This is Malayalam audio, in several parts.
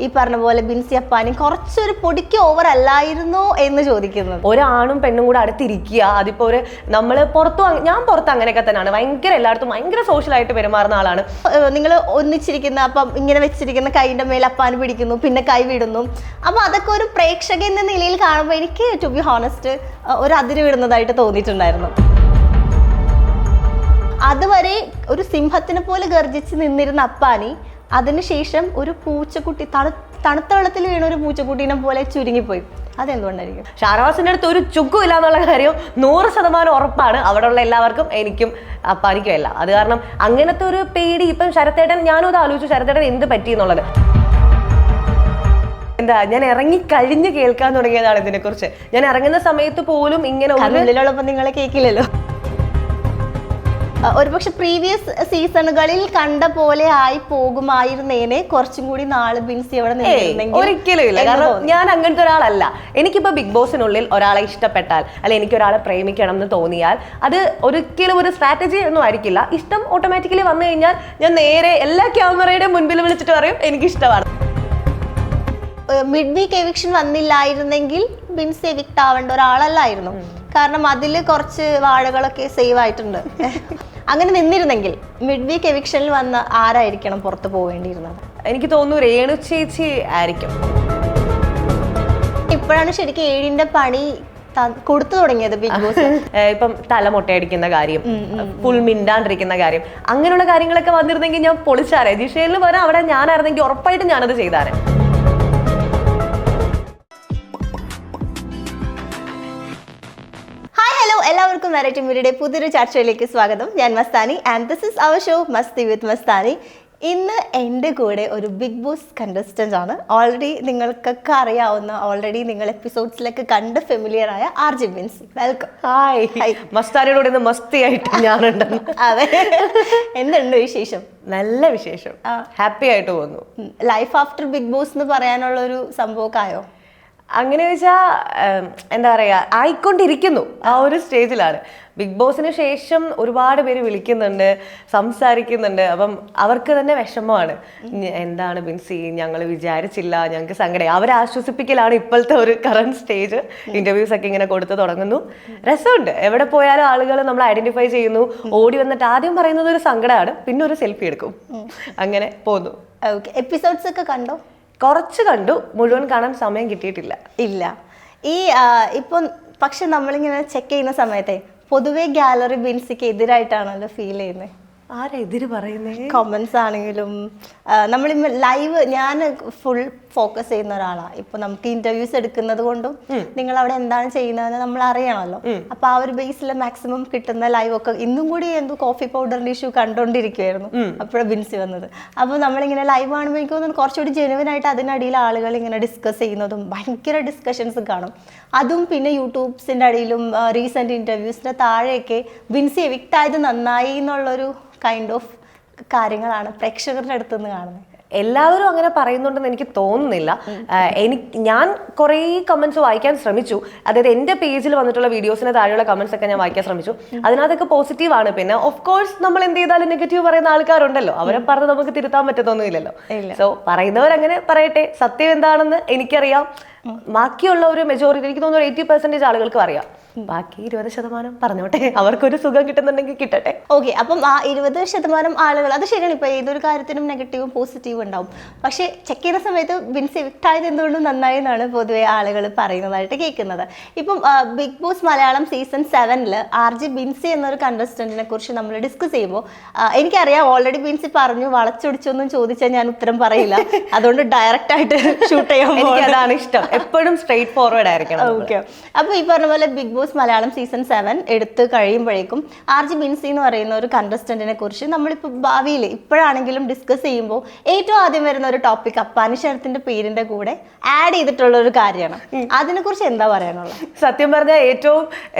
ഈ പറഞ്ഞ പോലെ ബിൻസി അപ്പാനി കുറച്ചൊരു പൊടിക്ക് ഓവർ അല്ലായിരുന്നോ എന്ന് ചോദിക്കുന്നത്. ഒരാണും പെണ്ണും കൂടെ അടുത്തിരിക്കുക, അതിപ്പോ ഒരു നമ്മള് ഞാൻ പുറത്ത് അങ്ങനെയൊക്കെ തന്നെയാണ്, ഭയങ്കര എല്ലായിടത്തും ഭയങ്കര സോഷ്യലായിട്ട് പെരുമാറുന്ന ആളാണ്. നിങ്ങൾ ഒന്നിച്ചിരിക്കുന്ന അപ്പം ഇങ്ങനെ വെച്ചിരിക്കുന്ന കൈൻ്റെ മേൽ അപ്പാന് പിടിക്കുന്നു, പിന്നെ കൈ വിടുന്നു. അപ്പൊ അതൊക്കെ ഒരു പ്രേക്ഷകൻ എന്ന നിലയിൽ കാണുമ്പോൾ എനിക്ക് ടു ബി ഹോണസ്റ്റ് ഒരു അതിര് വിടുന്നതായിട്ട് തോന്നിയിട്ടുണ്ടായിരുന്നു. അതുവരെ ഒരു സിംഹത്തിനെ പോലെ ഗർജിച്ച് നിന്നിരുന്ന അപ്പാനി അതിനുശേഷം ഒരു പൂച്ചക്കുട്ടി തണുത്ത വെള്ളത്തിൽ വീണ ഒരു പൂച്ചക്കുട്ടീനെ പോലെ ചുരുങ്ങിപ്പോയി. അതെന്തുകൊണ്ടായിരിക്കും? ഷാനവാസിന്റെ അടുത്ത് ഒരു ചുക്കും ഇല്ല എന്നുള്ള കാര്യം 100% ഉറപ്പാണ്. അവിടെ ഉള്ള എല്ലാവർക്കും, എനിക്കും അപ്പാനിക്കും എല്ലാം. അത് കാരണം അങ്ങനത്തെ ഒരു പേടി ഇപ്പം ശരത്തേട്ടൻ, ഞാനും അത് ആലോചിച്ചു, ശരത്തേട്ടൻ എന്ത് പറ്റി എന്നുള്ളത്. ഞാൻ ഇറങ്ങി കഴിഞ്ഞ് കേൾക്കാൻ തുടങ്ങിയതാണ് ഇതിനെ കുറിച്ച്. ഞാൻ ഇറങ്ങുന്ന സമയത്ത് പോലും ഇങ്ങനെ ഉള്ളിലുള്ളപ്പോൾ നിങ്ങളെ കേൾക്കില്ലല്ലോ. ഒരുപക്ഷെ പ്രീവിയസ് സീസണുകളിൽ കണ്ട പോലെ ആയി പോകുമായിരുന്നേനെ കുറച്ചും കൂടി നാള് ബിൻസി അവിടെ നിന്നിരുന്നെങ്കിൽ. ഒരിക്കലും ഇല്ല. കാരണം ഞാൻ അങ്ങനത്തെ ഒരാളല്ല. എനിക്കിപ്പോ ബിഗ് ബോസിനുള്ളിൽ ഒരാളെ ഇഷ്ടപ്പെട്ടാൽ, അല്ലെ എനിക്ക് ഒരാളെ പ്രേമിക്കണം എന്ന് തോന്നിയാൽ, അത് ഒരിക്കലും ഒരു സ്ട്രാറ്റജി ഒന്നും ആയിരിക്കില്ല. ഇഷ്ടം ഓട്ടോമാറ്റിക്കലി വന്നു കഴിഞ്ഞാൽ ഞാൻ നേരെ എല്ലാ ക്യാമറയുടെ മുൻപിൽ വിളിച്ചിട്ട് പറയും എനിക്കിഷ്ടമാണ്. മിഡ് വീക്ക് എവിക്ഷൻ വന്നില്ലായിരുന്നെങ്കിൽ ബിൻസി എവിക്ട് ആവേണ്ട ഒരാളല്ലായിരുന്നു. കാരണം അതിൽ കുറച്ച് വാഴകളൊക്കെ സേവ് ആയിട്ടുണ്ട്. അങ്ങനെ നിന്നിരുന്നെങ്കിൽ മിഡ് വീക്ക് എവിക്ഷനിൽ വന്ന ആരായിരിക്കണം പുറത്ത് പോവേണ്ടിയിരുന്നത്? എനിക്ക് തോന്നുന്നു രേണു ചേച്ചി ആയിരിക്കും. ഇപ്പോഴാണ് ശരിക്കും 7ന്റെ പണി കൊടുത്തു തുടങ്ങിയത് ബിഗ് ബോസ്. ഇപ്പം തലമൊട്ടയടിക്കുന്ന കാര്യം, ഫുൾ മിണ്ടാണ്ടിരിക്കുന്ന കാര്യം, അങ്ങനെയുള്ള കാര്യങ്ങളൊക്കെ വന്നിരുന്നെങ്കിൽ ഞാൻ പൊളിച്ചാറേ. ജിഷേലിന് പകരം അവിടെ ഞാനായിരുന്നെങ്കിൽ ഉറപ്പായിട്ടും ഞാനത് ചെയ്താറേ. എല്ലാവർക്കും നരേറ്റീവ് മീഡിയയുടെ പുതിയൊരു ചർച്ചയിലേക്ക് സ്വാഗതം. ഞാൻ Mastani and this is our show Masti with Mastani. ഇന്ന് എൻ്റെ കൂടെ ഒരു ബിഗ് ബോസ് കണ്ടസ്റ്റന്റ് ആണ്. ഓൾറെഡി നിങ്ങൾക്കൊക്കെ അറിയാവുന്ന, ഓൾറെഡി നിങ്ങൾ എപ്പിസോഡ്സിലൊക്കെ കണ്ട് ഫെമിലിയർ ആയ ആർജി ബിൻസി. വെൽക്കം. ഹായ്. മസ്താനിയോട് മസ്തിയായിട്ട് ഞാനുണ്ട്. അതെ, എന്തുണ്ട് വിശേഷം? നല്ല വിശേഷം, ഹാപ്പി ആയിട്ട് പോകുന്നു. ലൈഫ് ആഫ്റ്റർ ബിഗ് ബോസ് എന്ന് പറയാനുള്ള ഒരു സംഭവമൊക്കെ ആയോ? അങ്ങനെ വെച്ചാൽ എന്താ പറയുക, ആയിക്കൊണ്ടിരിക്കുന്നു. ആ ഒരു സ്റ്റേജിലാണ്. ബിഗ് ബോസിന് ശേഷം ഒരുപാട് പേര് വിളിക്കുന്നുണ്ട്, സംസാരിക്കുന്നുണ്ട്. അപ്പം അവർക്ക് തന്നെ വിഷമമാണ്. എന്താണ് ബിൻസി, ഞങ്ങൾ വിചാരിച്ചില്ല, ഞങ്ങൾക്ക് സങ്കടം. അവരെ ആശ്വസിപ്പിക്കലാണ് ഇപ്പോഴത്തെ ഒരു കറണ്ട് സ്റ്റേജ്. ഇന്റർവ്യൂസ് ഒക്കെ ഇങ്ങനെ കൊടുത്തു തുടങ്ങുന്നു. രസമുണ്ട്. എവിടെ പോയാലും ആളുകൾ നമ്മൾ ഐഡന്റിഫൈ ചെയ്യുന്നു. ഓടി വന്നിട്ട് ആദ്യം പറയുന്നത് ഒരു സങ്കടമാണ്, പിന്നെ ഒരു സെൽഫി എടുക്കും. അങ്ങനെ പോകുന്നു. ഓക്കെ, എപ്പിസോഡ്സ് ഒക്കെ കണ്ടോ? കുറച്ച് കണ്ടു, മുഴുവൻ കാണാൻ സമയം കിട്ടിയിട്ടില്ല. ഇല്ല. ഈ ഇപ്പം പക്ഷെ നമ്മളിങ്ങനെ ചെക്ക് ചെയ്യുന്ന സമയത്തെ പൊതുവെ ഗാലറി ബിൻസിക്ക് എതിരായിട്ടാണല്ലോ ഫീൽ ചെയ്യുന്നത്. ആരാ എതിര് പറയുന്നത്? കമന്റ്സ് ആണെങ്കിലും നമ്മൾ ലൈവ്, ഞാൻ ഫുൾ ഫോക്കസ് ചെയ്യുന്ന ഒരാളാണ്. ഇപ്പൊ നമുക്ക് ഇന്റർവ്യൂസ് എടുക്കുന്നത് കൊണ്ടും നിങ്ങൾ അവിടെ എന്താണ് ചെയ്യുന്നതെന്ന് നമ്മൾ അറിയണമല്ലോ. അപ്പൊ ആ ഒരു ബേസിൽ മാക്സിമം കിട്ടുന്ന ലൈവ് ഒക്കെ, ഇന്നും കൂടി എന്തോ കോഫി പൗഡറിന്റെ ഇഷ്യൂ കണ്ടോണ്ടിരിക്കുവായിരുന്നു, അപ്പോഴാണ് ബിൻസി വന്നത്. അപ്പൊ നമ്മളിങ്ങനെ ലൈവ് കാണുമ്പോൾ എനിക്ക് തോന്നുന്നു കുറച്ചുകൂടി ജെനുവൻ ആയിട്ട് അതിനടിയിൽ ആളുകൾ ഇങ്ങനെ ഡിസ്കസ് ചെയ്യുന്നതും ഭയങ്കര ഡിസ്കഷൻസ് കാണും. അതും പിന്നെ യൂട്യൂബ്സിന്റെ അടിയിലും റീസെന്റ് ഇന്റർവ്യൂസിന്റെ താഴെയൊക്കെ ബിൻസി എവിക്ട് ആയത് നന്നായി എന്നുള്ളൊരു കൈൻഡ് ഓഫ് കാര്യങ്ങളാണ് പ്രേക്ഷകരുടെ അടുത്ത് നിന്ന് കാണുന്നത്. എല്ലാവരും അങ്ങനെ പറയുന്നുണ്ടെന്ന് എനിക്ക് തോന്നുന്നില്ല. ഞാൻ കുറേ കമന്റ്സ് വായിക്കാൻ ശ്രമിച്ചു. അതായത് എൻ്റെ പേജിൽ വന്നിട്ടുള്ള വീഡിയോസിന് താഴെയുള്ള കമന്റ്സ് ഒക്കെ ഞാൻ വായിക്കാൻ ശ്രമിച്ചു. അതിനകത്തൊക്കെ പോസിറ്റീവ് ആണ്. പിന്നെ ഓഫ് കോഴ്സ് നമ്മൾ എന്ത് ചെയ്താലും നെഗറ്റീവ് പറയുന്ന ആൾക്കാരുണ്ടല്ലോ, അവരെ പറഞ്ഞ് നമുക്ക് തിരുത്താൻ പറ്റത്തൊന്നുമില്ലല്ലോ. സോ പറയുന്നവരങ്ങനെ പറയട്ടെ. സത്യം എന്താണെന്ന് എനിക്കറിയാം. ബാക്കിയുള്ള ഒരു മെജോറിറ്റി, എനിക്ക് തോന്നുന്നു 80% ആളുകൾക്കും അറിയാം. ബാക്കി 20% പറഞ്ഞോട്ടെ, അവർക്കൊരു സുഖം കിട്ടുന്നുണ്ടെങ്കിൽ കിട്ടട്ടെ. ഓക്കെ, അപ്പം ആ 20% ആളുകൾ, അത് ശരിയാണ്. ഇപ്പൊ ഏതൊരു കാര്യത്തിനും നെഗറ്റീവും പോസിറ്റീവും ഉണ്ടാവും. പക്ഷെ ചെക്ക് ചെയ്യുന്ന സമയത്ത് ബിൻസി എവിക്ട് ആയത് എന്തുകൊണ്ടും നന്നായി എന്നാണ് പൊതുവെ ആളുകൾ പറയുന്നതായിട്ട് കേൾക്കുന്നത്. ഇപ്പം Bigg Boss Malayalam season 7 RJ Binsy എന്നൊരു കണ്ടസ്റ്റന്റിനെ കുറിച്ച് നമ്മൾ ഡിസ്കസ് ചെയ്യുമ്പോൾ എനിക്കറിയാം ഓൾറെഡി ബിൻസി പറഞ്ഞു വളച്ചൊടിച്ചൊന്നും ചോദിച്ചാൽ ഞാൻ ഉത്തരം പറയില്ല, അതുകൊണ്ട് ഡയറക്റ്റ് ആയിട്ട് ഷൂട്ട് ചെയ്യാൻ അതാണ് ഇഷ്ടം. എപ്പോഴും സ്ട്രെയിറ്റ് ഫോർവേഡ് ആയിരിക്കണം. ഓക്കെ, അപ്പൊ ഈ പറഞ്ഞ പോലെ ബിഗ് ബോസ് മലയാളം സീസൺ 7 എടുത്ത് കഴിയുമ്പോഴേക്കും ആർജി ബിൻസി എന്ന് പറയുന്ന ഒരു കണ്ടസ്റ്റന്റിനെ കുറിച്ച് നമ്മളിപ്പോൾ ഭാവിയിൽ ഇപ്പോഴാണെങ്കിലും ഡിസ്കസ് ചെയ്യുമ്പോൾ ഏറ്റവും ആദ്യം വരുന്ന ഒരു ടോപ്പിക് അപ്പാനി ശരത്തിന്റെ പേരിന്റെ കൂടെ ആഡ് ചെയ്തിട്ടുള്ള ഒരു കാര്യമാണ്. അതിനെ കുറിച്ച് എന്താ പറയാനുള്ളത്? സത്യം പറഞ്ഞാൽ ഏറ്റവും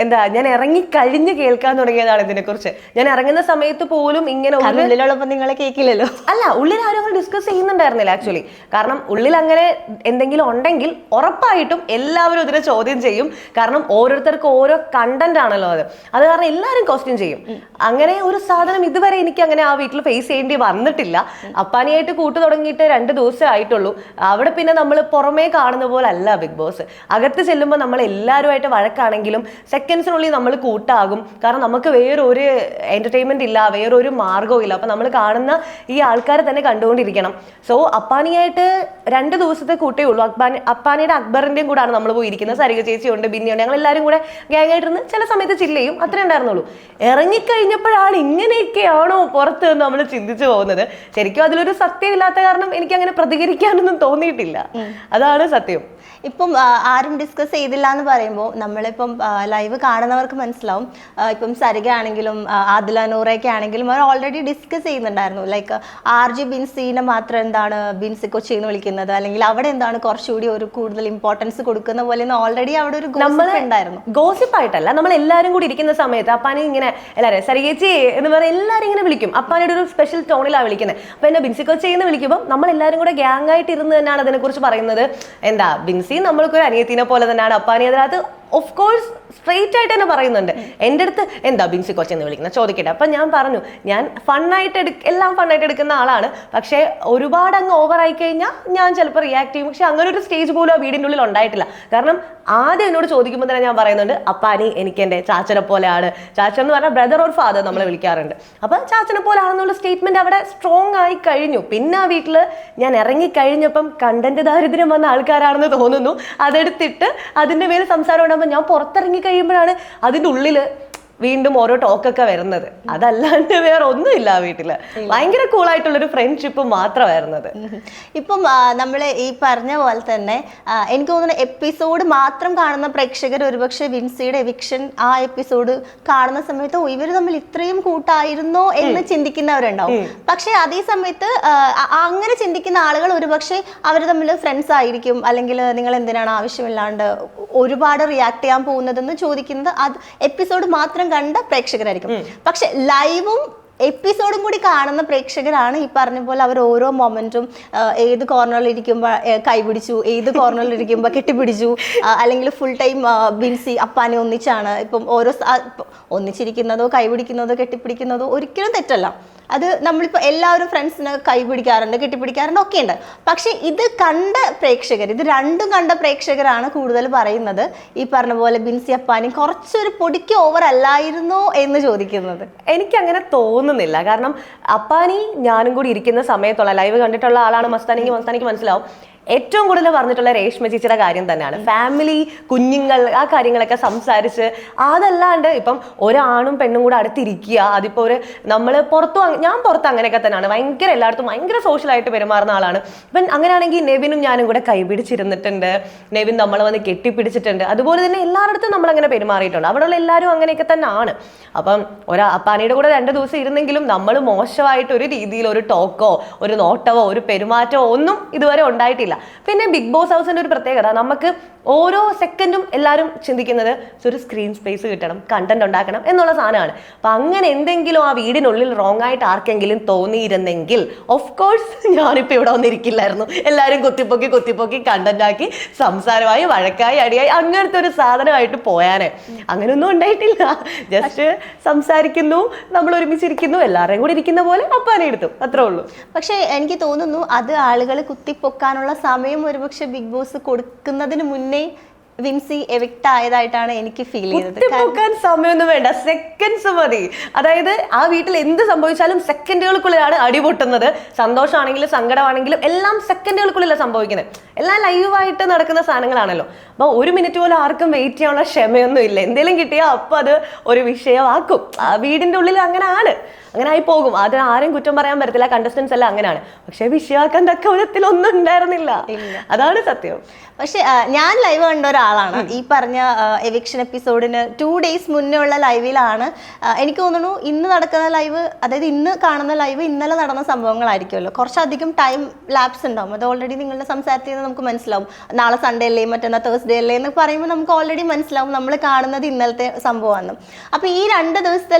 ഞാൻ ഇറങ്ങി കഴിഞ്ഞ് കേൾക്കാൻ തുടങ്ങിയതാണ് ഇതിനെ കുറിച്ച്. ഞാൻ ഇറങ്ങുന്ന സമയത്ത് പോലും ഇങ്ങനെ ഉള്ളിലുള്ളപ്പോൾ നിങ്ങളെ കേൾക്കില്ലല്ലോ. അല്ല, ഉള്ളിൽ ആരും അങ്ങനെ ഡിസ്കസ് ചെയ്യുന്നുണ്ടായിരുന്നില്ല ആക്ച്വലി. കാരണം ഉള്ളിൽ അങ്ങനെ എന്തെങ്കിലും ഉണ്ടെങ്കിൽ ഉറപ്പായിട്ടും എല്ലാവരും ഇതിനെ ചോദ്യം ചെയ്യും. കാരണം ഓരോരുത്തർക്കും ഓരോ കണ്ടന്റ് ആണല്ലോ അത് കാരണം എല്ലാവരും ക്വസ്റ്റ്യൻ ചെയ്യും. അങ്ങനെ ഒരു സാധനം ഇതുവരെ എനിക്ക് അങ്ങനെ ആ വീട്ടിൽ ഫേസ് ചെയ്യേണ്ടി വന്നിട്ടില്ല. അപ്പാനിയായിട്ട് കൂട്ടു തുടങ്ങിയിട്ട് 2 ദിവസമേ ആയിട്ടുള്ളൂ. അവിടെ പിന്നെ നമ്മൾ പുറമേ കാണുന്ന പോലെ അല്ല ബിഗ് ബോസ്. അകത്ത് ചെല്ലുമ്പോൾ നമ്മൾ എല്ലാവരുമായിട്ട് വഴക്കാണെങ്കിലും സെക്കൻഡ്സിനുള്ളിൽ നമ്മൾ കൂട്ടാകും. കാരണം നമുക്ക് വേറൊരു എന്റർടൈൻമെന്റ് ഇല്ല, വേറൊരു മാർഗവും ഇല്ല. അപ്പൊ നമ്മൾ കാണുന്ന ഈ ആൾക്കാരെ തന്നെ കണ്ടുകൊണ്ടിരിക്കണം. സോ അപ്പാനിയായിട്ട് 2 ദിവസത്തെ കൂട്ടേ ഉള്ളൂ. അപ്പാനിയുടെ അക്ബറിന്റെയും കൂടാണ് നമ്മൾ പോയിരിക്കുന്നത്. സരിക ചേച്ചിയുണ്ട്, ബിന്നിയുണ്ട്, ഞങ്ങൾ എല്ലാവരും കൂടെ ഗ്യാങ്ങായിട്ടിരുന്ന് ചില സമയത്ത് ചില്ല് ചെയ്യും, അത്രേ ഉണ്ടായിരുന്നുള്ളൂ. ഇറങ്ങിക്കഴിഞ്ഞപ്പോഴാണ് ഇങ്ങനെയൊക്കെയാണോ പുറത്ത് എന്ന് നമ്മൾ ചിന്തിച്ചു പോകുന്നത്. ശരിക്കും അതിലൊരു സത്യമില്ലാത്ത കാരണം എനിക്ക് അങ്ങനെ പ്രതികരിക്കാനൊന്നും തോന്നിയിട്ടില്ല. അതാണ് സത്യം. ഇപ്പം ആരും ഡിസ്കസ് ചെയ്തില്ല എന്ന് പറയുമ്പോൾ നമ്മളിപ്പം ലൈവ് കാണുന്നവർക്ക് മനസ്സിലാവും. ഇപ്പം സരിക ആണെങ്കിലും ആദില നൂറയൊക്കെ ആണെങ്കിലും അവർ ഓൾറെഡി ഡിസ്കസ് ചെയ്യുന്നുണ്ടായിരുന്നു. ലൈക്ക് RJ ബിൻസിനെ മാത്രം എന്താണ് ബിൻസി കൊച്ചി എന്ന് വിളിക്കുന്നത്, അല്ലെങ്കിൽ അവിടെ എന്താണ് കുറച്ചുകൂടി ഒരു കൂടുതൽ ഇമ്പോർട്ടൻസ് കൊടുക്കുന്ന പോലെ ഓൾറെഡി അവിടെ ഒരു ഗോസിപ്പ് ഉണ്ടായിരുന്നു. ഗോസിപ്പ് ആയിട്ടല്ല, നമ്മൾ എല്ലാവരും കൂടി ഇരിക്കുന്ന സമയത്ത് അപ്പാനി ഇങ്ങനെ എല്ലാവരും സരികേച്ചി എന്ന് പറഞ്ഞാൽ എല്ലാവരും ഇങ്ങനെ വിളിക്കും. അപ്പാനിയുടെ ഒരു സ്പെഷ്യൽ ടോണിലാണ് വിളിക്കുന്നത്. അപ്പൊ എന്നെ ബിൻസി കൊച്ചി എന്ന് വിളിക്കുമ്പോൾ നമ്മൾ എല്ലാവരും കൂടെ ഗ്യാങ് ആയിട്ട് ഇരുന്ന് തന്നെയാണ് അതിനെക്കുറിച്ച് പറയുന്നത്. എന്താ ബിൻസി നമ്മൾക്കൊരു അനിയത്തിനെ പോലെ തന്നെയാണ്. അപ്പാനി അതിനകത്ത് ഓഫ് കോഴ്സ് സ്ട്രെയിറ്റ് ആയിട്ട് തന്നെ പറയുന്നുണ്ട്. എൻ്റെ അടുത്ത് എന്താ ബിൻസി കൊച്ചെന്ന് വിളിക്കുന്നത് ചോദിക്കട്ടെ. അപ്പം ഞാൻ പറഞ്ഞു ഞാൻ എല്ലാം ഫണ്ണായിട്ട് എടുക്കുന്ന ആളാണ്. പക്ഷേ ഒരുപാട് അങ്ങ് ഓവർ ആയി കഴിഞ്ഞാൽ ഞാൻ ചിലപ്പോൾ റിയാക്ട് ചെയ്യും. പക്ഷെ അങ്ങനെ ഒരു സ്റ്റേജ് പോലും ആ വീടിൻ്റെ ഉള്ളിൽ ഉണ്ടായിട്ടില്ല. കാരണം ആദ്യം എന്നോട് ചോദിക്കുമ്പോൾ തന്നെ ഞാൻ പറയുന്നുണ്ട് അപ്പാനി എനിക്ക് എൻ്റെ ചാച്ചനെ പോലെയാണ്. ചാച്ചൻ എന്ന് പറഞ്ഞാൽ ബ്രദർ ഓർ ഫാദർ നമ്മളെ വിളിക്കാറുണ്ട്. അപ്പം ചാച്ചനെ പോലെ ആണെന്നുള്ള സ്റ്റേറ്റ്മെന്റ് അവിടെ സ്ട്രോങ് ആയി കഴിഞ്ഞു. പിന്നെ ആ വീട്ടിൽ ഞാൻ ഇറങ്ങിക്കഴിഞ്ഞപ്പം കണ്ടന്റ് ദാരിദ്ര്യം വന്ന ആൾക്കാരാണെന്ന് തോന്നുന്നു. അതെടുത്തിട്ട് അതിൻ്റെ മേൽ സംസാരം ഉണ്ടാകുമ്പോൾ ഞാൻ പുറത്തിറങ്ങി കഴിയുമ്പോഴാണ് അതിൻ്റെ ഉള്ളിൽ വീണ്ടും ഓരോ ടോക്കൊക്കെ വരുന്നത്. അതല്ലാണ്ട് വേറെ ഒന്നുമില്ല ആ വീട്ടില്. ഭയങ്കര കൂളായിട്ടുള്ളൊരു ഫ്രണ്ട്ഷിപ്പ് മാത്രമായിരുന്നത്. ഇപ്പം നമ്മൾ ഈ പറഞ്ഞ പോലെ തന്നെ എനിക്ക് തോന്നുന്നു എപ്പിസോഡ് മാത്രം കാണുന്ന പ്രേക്ഷകർ ഒരുപക്ഷെ വിൻസിയുടെ എവിക്ഷൻ ആ എപ്പിസോഡ് കാണുന്ന സമയത്ത് ഇവർ തമ്മിൽ ഇത്രയും കൂട്ടായിരുന്നോ എന്ന് ചിന്തിക്കുന്നവരുണ്ടാവും. പക്ഷെ അതേ സമയത്ത് അങ്ങനെ ചിന്തിക്കുന്ന ആളുകൾ ഒരുപക്ഷെ അവർ തമ്മിൽ ഫ്രണ്ട്സ് ആയിരിക്കും, അല്ലെങ്കിൽ നിങ്ങൾ എന്തിനാണ് ആവശ്യമില്ലാണ്ട് ഒരുപാട് റിയാക്ട് ചെയ്യാൻ പോകുന്നതെന്ന് ചോദിക്കുന്നത് അത് എപ്പിസോഡ് മാത്രം കണ്ട പ്രേക്ഷകരായിരിക്കും. പക്ഷെ ലൈവും എപ്പിസോഡും കൂടി കാണുന്ന പ്രേക്ഷകരാണ് ഈ പറഞ്ഞ പോലെ അവർ ഓരോ മൊമെന്റും ഏത് കോർണറിൽ ഇരിക്കുമ്പോൾ കൈപിടിച്ചു, ഏത് കോർണറിൽ ഇരിക്കുമ്പോൾ കെട്ടിപ്പിടിച്ചു, അല്ലെങ്കിൽ ഫുൾ ടൈം ബിൻസി അപ്പാനെ ഒന്നിച്ചാണ്. ഇപ്പം ഓരോ ഒന്നിച്ചിരിക്കുന്നതോ കൈപിടിക്കുന്നതോ കെട്ടിപ്പിടിക്കുന്നതോ ഒരിക്കലും തെറ്റല്ല. അത് നമ്മളിപ്പോൾ എല്ലാവരും ഫ്രണ്ട്സിന് കൈപിടിക്കാറുണ്ട്, കെട്ടിപ്പിടിക്കാറുണ്ട്, ഒക്കെ ഉണ്ട്. പക്ഷെ ഇത് കണ്ട പ്രേക്ഷകർ, ഇത് രണ്ടും കണ്ട പ്രേക്ഷകരാണ് കൂടുതൽ പറയുന്നത് ഈ പറഞ്ഞ പോലെ ബിൻസി അപ്പാനി കുറച്ചൊരു പൊടിക്ക് ഓവർ അല്ലായിരുന്നോ എന്ന് ചോദിക്കുന്നത്. എനിക്കങ്ങനെ തോന്നുന്നില്ല. കാരണം അപ്പാനി ഞാനും കൂടി ഇരിക്കുന്ന സമയത്തുള്ള ലൈവ് കണ്ടിട്ടുള്ള ആളാണ് മസ്താനിക്ക് മനസ്സിലാവും. ഏറ്റവും കൂടുതൽ പറഞ്ഞിട്ടുള്ള രേഷ്മ ചേച്ചിയുടെ കാര്യം തന്നെയാണ്. ഫാമിലി, കുഞ്ഞുങ്ങൾ, ആ കാര്യങ്ങളൊക്കെ സംസാരിച്ച്. അതല്ലാണ്ട് ഇപ്പം ഒരാണും പെണ്ണും കൂടെ അടുത്തിരിക്കുക, അതിപ്പോ നമ്മൾ ഞാൻ പുറത്ത് അങ്ങനെയൊക്കെ തന്നെയാണ്. ഭയങ്കര എല്ലായിടത്തും ഭയങ്കര സോഷ്യലായിട്ട് പെരുമാറുന്ന ആളാണ്. ഇപ്പം അങ്ങനെയാണെങ്കിൽ നെവിനും ഞാനും കൂടെ കൈപിടിച്ചിരുന്നിട്ടുണ്ട്, നെവിൻ നമ്മളെ വന്ന് കെട്ടിപ്പിടിച്ചിട്ടുണ്ട്. അതുപോലെ തന്നെ എല്ലായിടത്തും നമ്മൾ അങ്ങനെ പെരുമാറിയിട്ടുണ്ട്. അവിടെയുള്ള എല്ലാവരും അങ്ങനെയൊക്കെ തന്നെ ആണ്. അപ്പം അപ്പാനിയുടെ കൂടെ 2 ദിവസം ഇരുന്നെങ്കിലും നമ്മൾ മോശമായിട്ട് ഒരു രീതിയിൽ ഒരു ടോക്കോ ഒരു നോട്ടവോ ഒരു പെരുമാറ്റമോ ഒന്നും ഇതുവരെ ഉണ്ടായിട്ടില്ല. പിന്നെ ബിഗ് ബോസ് ഹൗസിന്റെ ഒരു പ്രത്യേകത, നമുക്ക് ഓരോ സെക്കൻഡും എല്ലാവരും ചിന്തിക്കുന്നത് ഒരു സ്ക്രീൻ സ്പേസ് കിട്ടണം, കണ്ടന്റ് ഉണ്ടാക്കണം എന്നുള്ള സാധനമാണ്. അപ്പൊ അങ്ങനെ എന്തെങ്കിലും ആ വീടിനുള്ളിൽ റോങ് ആയിട്ട് ആർക്കെങ്കിലും തോന്നിയിരുന്നെങ്കിൽ ഓഫ് കോഴ്സ് ഞാനിപ്പോ ഇവിടെ വന്നിരിക്കില്ലായിരുന്നു. എല്ലാവരും കുത്തിപ്പൊക്കി കണ്ടന്റ് ആക്കി സംസാരമായി വഴക്കായി അടിയായി അങ്ങനത്തെ ഒരു സാധനമായിട്ട് പോയാനെ. അങ്ങനെയൊന്നും ഉണ്ടായിട്ടില്ല. ജസ്റ്റ് സംസാരിക്കുന്നു, നമ്മൾ ഒരുമിച്ചിരിക്കുന്നു, എല്ലാവരെയും കൂടി ഇരിക്കുന്ന പോലെ അപ്പാനെ എടുത്തു, അത്രേ ഉള്ളൂ. പക്ഷെ എനിക്ക് തോന്നുന്നു അത് ആളുകൾ കുത്തിപ്പൊക്കാനുള്ള സമയം ഒരുപക്ഷെ ബിഗ് ബോസ് കൊടുക്കുന്നതിന് മുന്നേ വിൻസി എവിക്ട് ആയതായിട്ടാണ് എനിക്ക് ഫീൽ ചെയ്തത്. സമയമൊന്നും വേണ്ട, സെക്കൻഡ്സ് മതി. അതായത് ആ വീട്ടിൽ എന്ത് സംഭവിച്ചാലും സെക്കൻഡുകൾക്കുള്ളിലാണ് അടിപൊട്ടുന്നത്. സന്തോഷമാണെങ്കിലും സങ്കടമാണെങ്കിലും എല്ലാം സെക്കൻഡുകൾക്കുള്ളിലാണ് സംഭവിക്കുന്നത്. എല്ലാം ലൈവായിട്ട് നടക്കുന്ന സാധനങ്ങളാണല്ലോ. അപ്പൊ 1 മിനിറ്റ് പോലും ആർക്കും വെയിറ്റ് ചെയ്യാനുള്ള ക്ഷമയൊന്നും ഇല്ല. എന്തെങ്കിലും കിട്ടിയാൽ അപ്പൊ അത് ഒരു വിഷയമാക്കും. ആ വീടിന്റെ ഉള്ളിൽ അങ്ങനെ ആയി പോകും. അത് ആരും കുറ്റം പറയാൻ പറ്റത്തില്ല. കണ്ടസ്റ്റൻസ് എല്ലാം അങ്ങനെയാണ്. പക്ഷെ വിഷയമാക്കാൻ തക്ക വിധത്തിൽ ഒന്നും ഉണ്ടായിരുന്നില്ല. അതാണ് സത്യം. പക്ഷെ ഞാൻ ലൈവ് കണ്ട ഒരാളാണ്. ഈ പറഞ്ഞ എവിക്ഷൻ എപ്പിസോഡിന് 2 days മുന്നേ ഉള്ള ലൈവിലാണ് എനിക്ക് തോന്നുന്നു ഇന്ന് നടക്കുന്ന ലൈവ്, അതായത് ഇന്ന് കാണുന്ന ലൈവ് ഇന്നലെ നടന്ന സംഭവങ്ങളായിരിക്കുമല്ലോ. കുറച്ചധികം ടൈം ലാപ്സ് ഉണ്ടാവും. അത് ഓൾറെഡി നിങ്ങളുടെ സംസാരത്തിൽ നിന്ന് നമുക്ക് മനസ്സിലാവും. നാളെ സൺഡേ അല്ലേ മറ്റന്നാൾ തേഴ്സ്ഡേ അല്ലേ എന്ന് പറയുമ്പോൾ നമുക്ക് ഓൾറെഡി മനസ്സിലാവും നമ്മൾ കാണുന്നത് ഇന്നലത്തെ സംഭവമാണ്. അപ്പോൾ ഈ 2 ദിവസത്തെ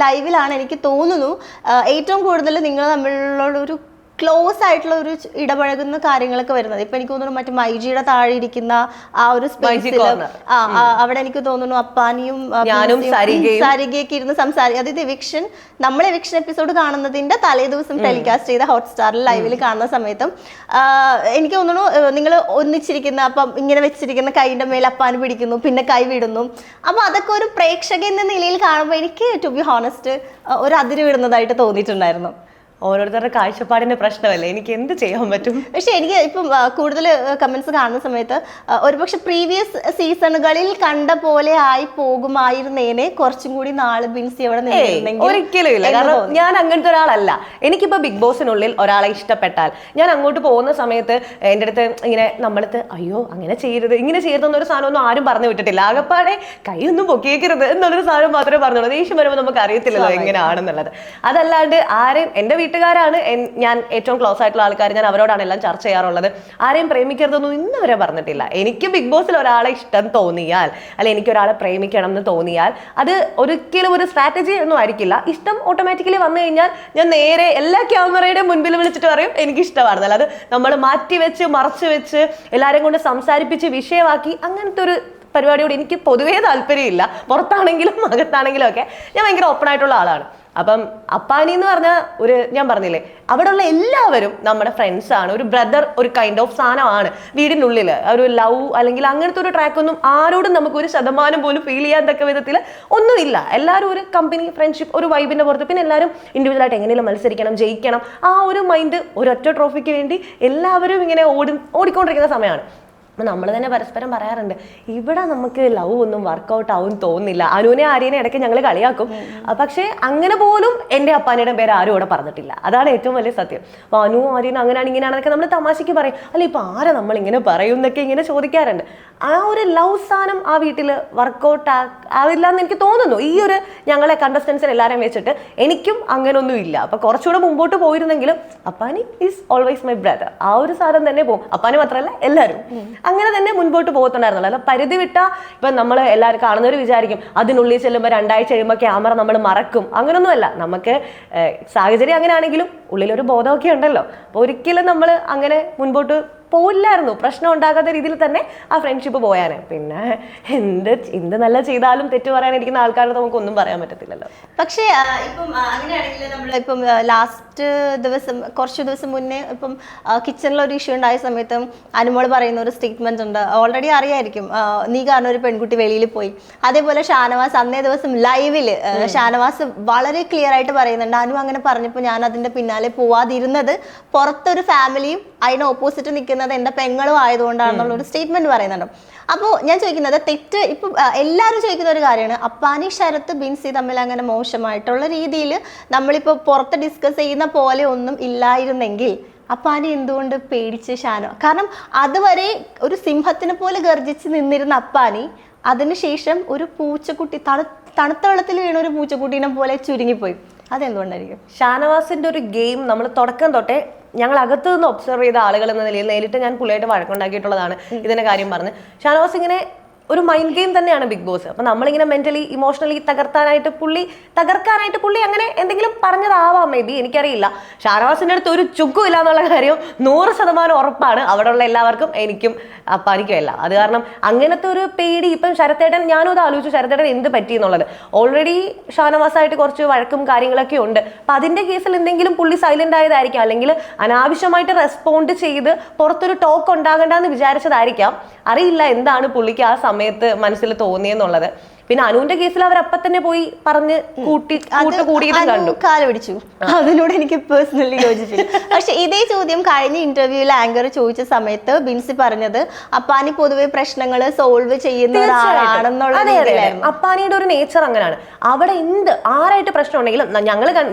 ലൈവിലാണ് എനിക്ക് തോന്നുന്നു ഏറ്റവും കൂടുതൽ നിങ്ങൾ തമ്മിലുള്ള ഒരു ക്ലോസ് ആയിട്ടുള്ള ഒരു ഇടപഴകുന്ന കാര്യങ്ങളൊക്കെ വരുന്നത്. ഇപ്പൊ എനിക്ക് തോന്നുന്നു മറ്റേ മൈജിയുടെ താഴെ ഇരിക്കുന്ന ആ ഒരു സ്പേസിൽ അവിടെ എനിക്ക് തോന്നുന്നു അപ്പാനിയും സാരികയൊക്കെ ഇരുന്ന് സംസാരിക്കും. അതായത് നമ്മൾ എവിക്ഷൻ എപ്പിസോഡ് കാണുന്നതിന്റെ തലേ ദിവസം ടെലികാസ്റ്റ് ചെയ്ത ഹോട്ട്സ്റ്റാറിൽ ലൈവിൽ കാണുന്ന സമയത്തും എനിക്ക് തോന്നുന്നു നിങ്ങൾ ഒന്നിച്ചിരിക്കുന്ന അപ്പം ഇങ്ങനെ വെച്ചിരിക്കുന്ന കൈയുടെ മേൽ അപ്പാന് പിടിക്കുന്നു, പിന്നെ കൈ വിടുന്നു. അപ്പൊ അതൊക്കെ ഒരു പ്രേക്ഷകൻ എന്ന നിലയിൽ കാണുമ്പോൾ എനിക്ക് ടു ബി ഹോണസ്റ്റ് ഒരു അതിര് വിടുന്നതായിട്ട് തോന്നിയിട്ടുണ്ടായിരുന്നു. ഓരോരുത്തരുടെ കാഴ്ചപ്പാടിന്റെ പ്രശ്നമല്ലേ, എനിക്ക് എന്ത് ചെയ്യാൻ പറ്റും. പക്ഷെ എനിക്ക് ഇപ്പം കൂടുതൽ കമന്റ്സ് കാണുന്ന സമയത്ത് ഒരുപക്ഷെ പ്രീവിയസ് സീസണുകളിൽ കണ്ട പോലെ ആയി പോകുമായിരുന്നേനെ കുറച്ചും കൂടി നാള് ബിൻസി അവിടെ നിന്നിരുന്നെങ്കിൽ. ഒരിക്കലും ഇല്ല, കാരണം ഞാൻ അങ്ങനത്തെ ഒരാളല്ല. എനിക്കിപ്പോ ബിഗ് ബോസിനുള്ളിൽ ഒരാളെ ഇഷ്ടപ്പെട്ടാൽ ഞാൻ അങ്ങോട്ട് പോകുന്ന സമയത്ത് എൻ്റെ അടുത്ത് ഇങ്ങനെ നമ്മളടുത്ത് അയ്യോ അങ്ങനെ ചെയ്യരുത് ഇങ്ങനെ ചെയ്യരുതെന്നൊരു സാധനമൊന്നും ആരും പറഞ്ഞു വിട്ടിട്ടില്ല. ആകപ്പാടെ കൈയൊന്നും പൊക്കിയേക്കരുത് എന്നുള്ളൊരു സാധനം മാത്രമേ പറഞ്ഞുള്ളൂ. ദേഷ്യം വരുമ്പോൾ നമുക്ക് അറിയത്തില്ലല്ലോ എങ്ങനെയാണെന്നുള്ളത്. അതല്ലാണ്ട് ആരെയും എൻ്റെ വീട്ടുകാരാണ് ഞാൻ ഏറ്റവും ക്ലോസ് ആയിട്ടുള്ള ആൾക്കാർ, ഞാൻ അവരോടാണ് എല്ലാം ചർച്ച ചെയ്യാറുള്ളത്. ആരെയും പ്രേമിക്കരുതൊന്നും ഇന്ന് വരെ പറഞ്ഞിട്ടില്ല. എനിക്ക് ബിഗ് ബോസിൽ ഒരാളെ ഇഷ്ടം തോന്നിയാൽ അല്ലെ എനിക്ക് ഒരാളെ പ്രേമിക്കണം എന്ന് തോന്നിയാൽ അത് ഒരിക്കലും ഒരു സ്ട്രാറ്റജി ഒന്നും ആയിരിക്കില്ല. ഇഷ്ടം ഓട്ടോമാറ്റിക്കലി വന്നു കഴിഞ്ഞാൽ ഞാൻ നേരെ എല്ലാ ക്യാമറയുടെ മുൻപിൽ വിളിച്ചിട്ട് പറയും എനിക്ക് ഇഷ്ടമാണ്. അല്ലാതെ നമ്മൾ മാറ്റി വെച്ച് മറച്ചു വെച്ച് എല്ലാവരെയും കൊണ്ട് സംസാരിപ്പിച്ച് വിഷയമാക്കി അങ്ങനത്തെ ഒരു പരിപാടിയോട് എനിക്ക് പൊതുവേ താല്പര്യമില്ല. പുറത്താണെങ്കിലും അകത്താണെങ്കിലും ഒക്കെ ഞാൻ ഭയങ്കര ഓപ്പൺ ആയിട്ടുള്ള ആളാണ്. അപ്പം അപ്പാനി എന്ന് പറഞ്ഞാൽ ഞാൻ പറഞ്ഞില്ലേ അവിടെയുള്ള എല്ലാവരും നമ്മുടെ ഫ്രണ്ട്സ് ആണ്, ഒരു ബ്രദർ ഒരു കൈൻഡ് ഓഫ് സാധനമാണ്. വീടിനുള്ളിൽ ഒരു ലവ് അല്ലെങ്കിൽ അങ്ങനത്തെ ഒരു ട്രാക്കൊന്നും ആരോടും നമുക്ക് 1% പോലും ഫീൽ ചെയ്യാൻ തക്ക വിധത്തിൽ ഒന്നുമില്ല. എല്ലാവരും ഒരു കമ്പനി ഫ്രണ്ട്ഷിപ്പ് ഒരു വൈബിന്റെ പുറത്ത്, പിന്നെ എല്ലാവരും ഇൻഡിവിജ്വലായിട്ട് എങ്ങനെയും മത്സരിക്കണം ജയിക്കണം ആ ഒരു മൈൻഡ്, ഒരൊറ്റ ട്രോഫിക്ക് വേണ്ടി എല്ലാവരും ഇങ്ങനെ ഓടിക്കൊണ്ടിരിക്കുന്ന സമയമാണ്. നമ്മൾ തന്നെ പരസ്പരം പറയാറുണ്ട് ഇവിടെ നമുക്ക് ലവ് ഒന്നും വർക്കൗട്ട് ആവും തോന്നുന്നില്ല. അനുവിനെ ആര്യനെ ഇടയ്ക്ക് ഞങ്ങൾ കളിയാക്കും, പക്ഷേ അങ്ങനെ പോലും എൻ്റെ അപ്പാനിയുടെ പേര് ആരും ഇവിടെ പറഞ്ഞിട്ടില്ല. അതാണ് ഏറ്റവും വലിയ സത്യം. അപ്പോൾ അനു ആര്യനും അങ്ങനെയാണ് ഇങ്ങനെയാണെന്നൊക്കെ നമ്മൾ തമാശയ്ക്ക് പറയും, അല്ല ഇപ്പം ആരെ നമ്മൾ ഇങ്ങനെ പറയും എന്നൊക്കെ ഇങ്ങനെ ചോദിക്കാറുണ്ട്. ആ ഒരു ലവ് സാധനം ആ വീട്ടിൽ വർക്കൗട്ട് ആവില്ല എന്ന് എനിക്ക് തോന്നുന്നു. ഈ ഒരു ഞങ്ങളെ കണ്ടസ്റ്റൻസിന് എല്ലാവരെയും വെച്ചിട്ട് എനിക്കും അങ്ങനൊന്നും ഇല്ല. അപ്പൊ കുറച്ചുകൂടെ മുമ്പോട്ട് പോയിരുന്നെങ്കിലും Appani is always my brother, ആ ഒരു സാധനം തന്നെ പോകും. അപ്പാനി മാത്രമല്ല എല്ലാവരും അങ്ങനെ തന്നെ മുൻപോട്ട് പോകത്തുണ്ടായിരുന്നല്ലോ. അല്ല പരിധി വിട്ടാ ഇപ്പൊ നമ്മൾ എല്ലാവരും കാണുന്നവർ വിചാരിക്കും അതിനുള്ളിൽ ചെല്ലുമ്പോൾ 2 ആഴ്ച കഴിയുമ്പോൾ ക്യാമറ നമ്മൾ മറക്കും. അങ്ങനൊന്നുമല്ല, നമുക്ക് സാഹചര്യം അങ്ങനെയാണെങ്കിലും ഉള്ളിലൊരു ബോധമൊക്കെ ഉണ്ടല്ലോ. അപ്പൊ ഒരിക്കലും നമ്മൾ അങ്ങനെ മുൻപോട്ട് പോയില്ലായിരുന്നു. പ്രശ്നം ഉണ്ടാകാത്ത രീതിയിൽ തന്നെ ആ ഫ്രണ്ട്ഷിപ്പ് പോയാനെ. പിന്നെ എന്ത് നല്ല ചെയ്താലും തെറ്റ് പറയാനിരിക്കുന്ന ആൾക്കാരോട് നമുക്കൊന്നും പറയാൻ പറ്റത്തില്ലല്ലോ. പക്ഷേ ഇപ്പം അങ്ങനെയാണെങ്കിൽ നമ്മളിപ്പം ലാസ്റ്റ് ദിവസം കുറച്ച് ദിവസം മുന്നേ ഇപ്പം കിച്ചണിലൊരു ഇഷ്യൂ ഉണ്ടായ സമയത്ത് അനുമോള് പറയുന്ന ഒരു സ്റ്റേറ്റ്മെന്റ് ഉണ്ട്, ഓൾറെഡി അറിയായിരിക്കും, നീ കാരണം ഒരു പെൺകുട്ടി വെളിയിൽ പോയി. അതേപോലെ ഷാനവാസ് അന്നേ ദിവസം ലൈവില് ഷാനവാസ് വളരെ ക്ലിയർ ആയിട്ട് പറയുന്നുണ്ട്, അനു അങ്ങനെ പറഞ്ഞപ്പോൾ ഞാൻ അതിന്റെ പിന്നാലെ പോവാതിരുന്നത് പുറത്തൊരു ഫാമിലിയും അതിന് ഓപ്പോസിറ്റ് നിൽക്കുന്നത് എൻ്റെ പെങ്ങളും ആയതുകൊണ്ടാണെന്നുള്ള ഒരു സ്റ്റേറ്റ്മെന്റ് പറയുന്നുണ്ട്. അപ്പോൾ ഞാൻ ചോദിക്കുന്നത് തെറ്റ് ഇപ്പം എല്ലാവരും ചോദിക്കുന്ന ഒരു കാര്യമാണ്, അപ്പാനി ശരത്ത് ബിൻസി തമ്മിൽ അങ്ങനെ മോശമായിട്ടുള്ള രീതിയിൽ നമ്മളിപ്പോൾ പുറത്ത് ഡിസ്കസ് ചെയ്യുന്ന പോലെ ഒന്നും ഇല്ലായിരുന്നെങ്കിൽ അപ്പാനി എന്തുകൊണ്ട് പേടിച്ച് ഷാനോ? കാരണം അതുവരെ ഒരു സിംഹത്തിനെ പോലെ ഗർജിച്ച് നിന്നിരുന്ന അപ്പാനി അതിനുശേഷം ഒരു പൂച്ചക്കുട്ടി തണുത്ത വെള്ളത്തിൽ വീണ ഒരു പൂച്ചക്കുട്ടീനെ പോലെ ചുരുങ്ങിപ്പോയി. അതെന്തുകൊണ്ടായിരിക്കും? ഷാനവാസിന്റെ ഒരു ഗെയിം നമ്മൾ തുടക്കം തൊട്ടേ ഞങ്ങൾ അകത്ത് നിന്ന് ഒബ്സർവ് ചെയ്ത ആളുകൾ എന്ന നിലയിൽ നേരിട്ട് ഞാൻ പുള്ളിയായിട്ട് വഴക്കുണ്ടാക്കിയിട്ടുള്ളതാണ് ഇതിന്റെ കാര്യം പറഞ്ഞ്. ഷാനവാസ് ഇങ്ങനെ ഒരു മൈൻഡ് ഗെയിം തന്നെയാണ് ബിഗ് ബോസ്. അപ്പൊ നമ്മളിങ്ങനെ മെന്റലി ഇമോഷണലി തകർക്കാനായിട്ട് പുള്ളി അങ്ങനെ എന്തെങ്കിലും പറഞ്ഞതാവാം മേ ബി, എനിക്കറിയില്ല. ഷാനവാസിന്റെ അടുത്ത് ഒരു ചുക്കും ഇല്ല എന്നുള്ള കാര്യം 100% ഉറപ്പാണ്. അവിടെയുള്ള എല്ലാവർക്കും എനിക്കും അപ്പാനിക്കും എല്ലാം. അത് കാരണം അങ്ങനത്തെ ഒരു പേടി ഇപ്പം ശരത്തേട്ടൻ, ഞാനും അത് ആലോചിച്ചു ശരത്തേട്ടൻ എന്ത് പറ്റി എന്നുള്ളത്. ഓൾറെഡി ഷാനവാസായിട്ട് കുറച്ച് വഴക്കും കാര്യങ്ങളൊക്കെ ഉണ്ട്. അപ്പൊ അതിന്റെ കേസിൽ എന്തെങ്കിലും പുള്ളി സൈലന്റ് ആയതായിരിക്കാം, അല്ലെങ്കിൽ അനാവശ്യമായിട്ട് റെസ്പോണ്ട് ചെയ്ത് പുറത്തൊരു ടോക്ക് ഉണ്ടാകണ്ടെന്ന് വിചാരിച്ചതായിരിക്കാം. അറിയില്ല എന്താണ് പുള്ളിക്ക് ആ സമയത്ത് മനസ്സിൽ തോന്നിയെന്നുള്ളത്. പിന്നെ അനുവിന്റെ കേസിൽ അവരപ്പ തന്നെ പോയി പറഞ്ഞ് കൂടിയത് കണ്ടു, കാല് പിടിച്ചു. അതിനോട് എനിക്ക് പേഴ്സണലി യോജിപ്പില്ല. പക്ഷെ ഇതേ ചോദ്യം കഴിഞ്ഞ ഇന്റർവ്യൂവിൽ ആങ്കർ ചോദിച്ച സമയത്ത് ബിൻസി പറഞ്ഞത് അപ്പാനി പൊതുവെ പ്രശ്നങ്ങൾ സോൾവ് ചെയ്യുന്ന ഒരാളാണെന്നുള്ള. അപ്പാനിയുടെ ഒരു നേച്ചർ അങ്ങനെയാണ്. അവിടെ ആരായിട്ട് പ്രശ്നം ഉണ്ടെങ്കിലും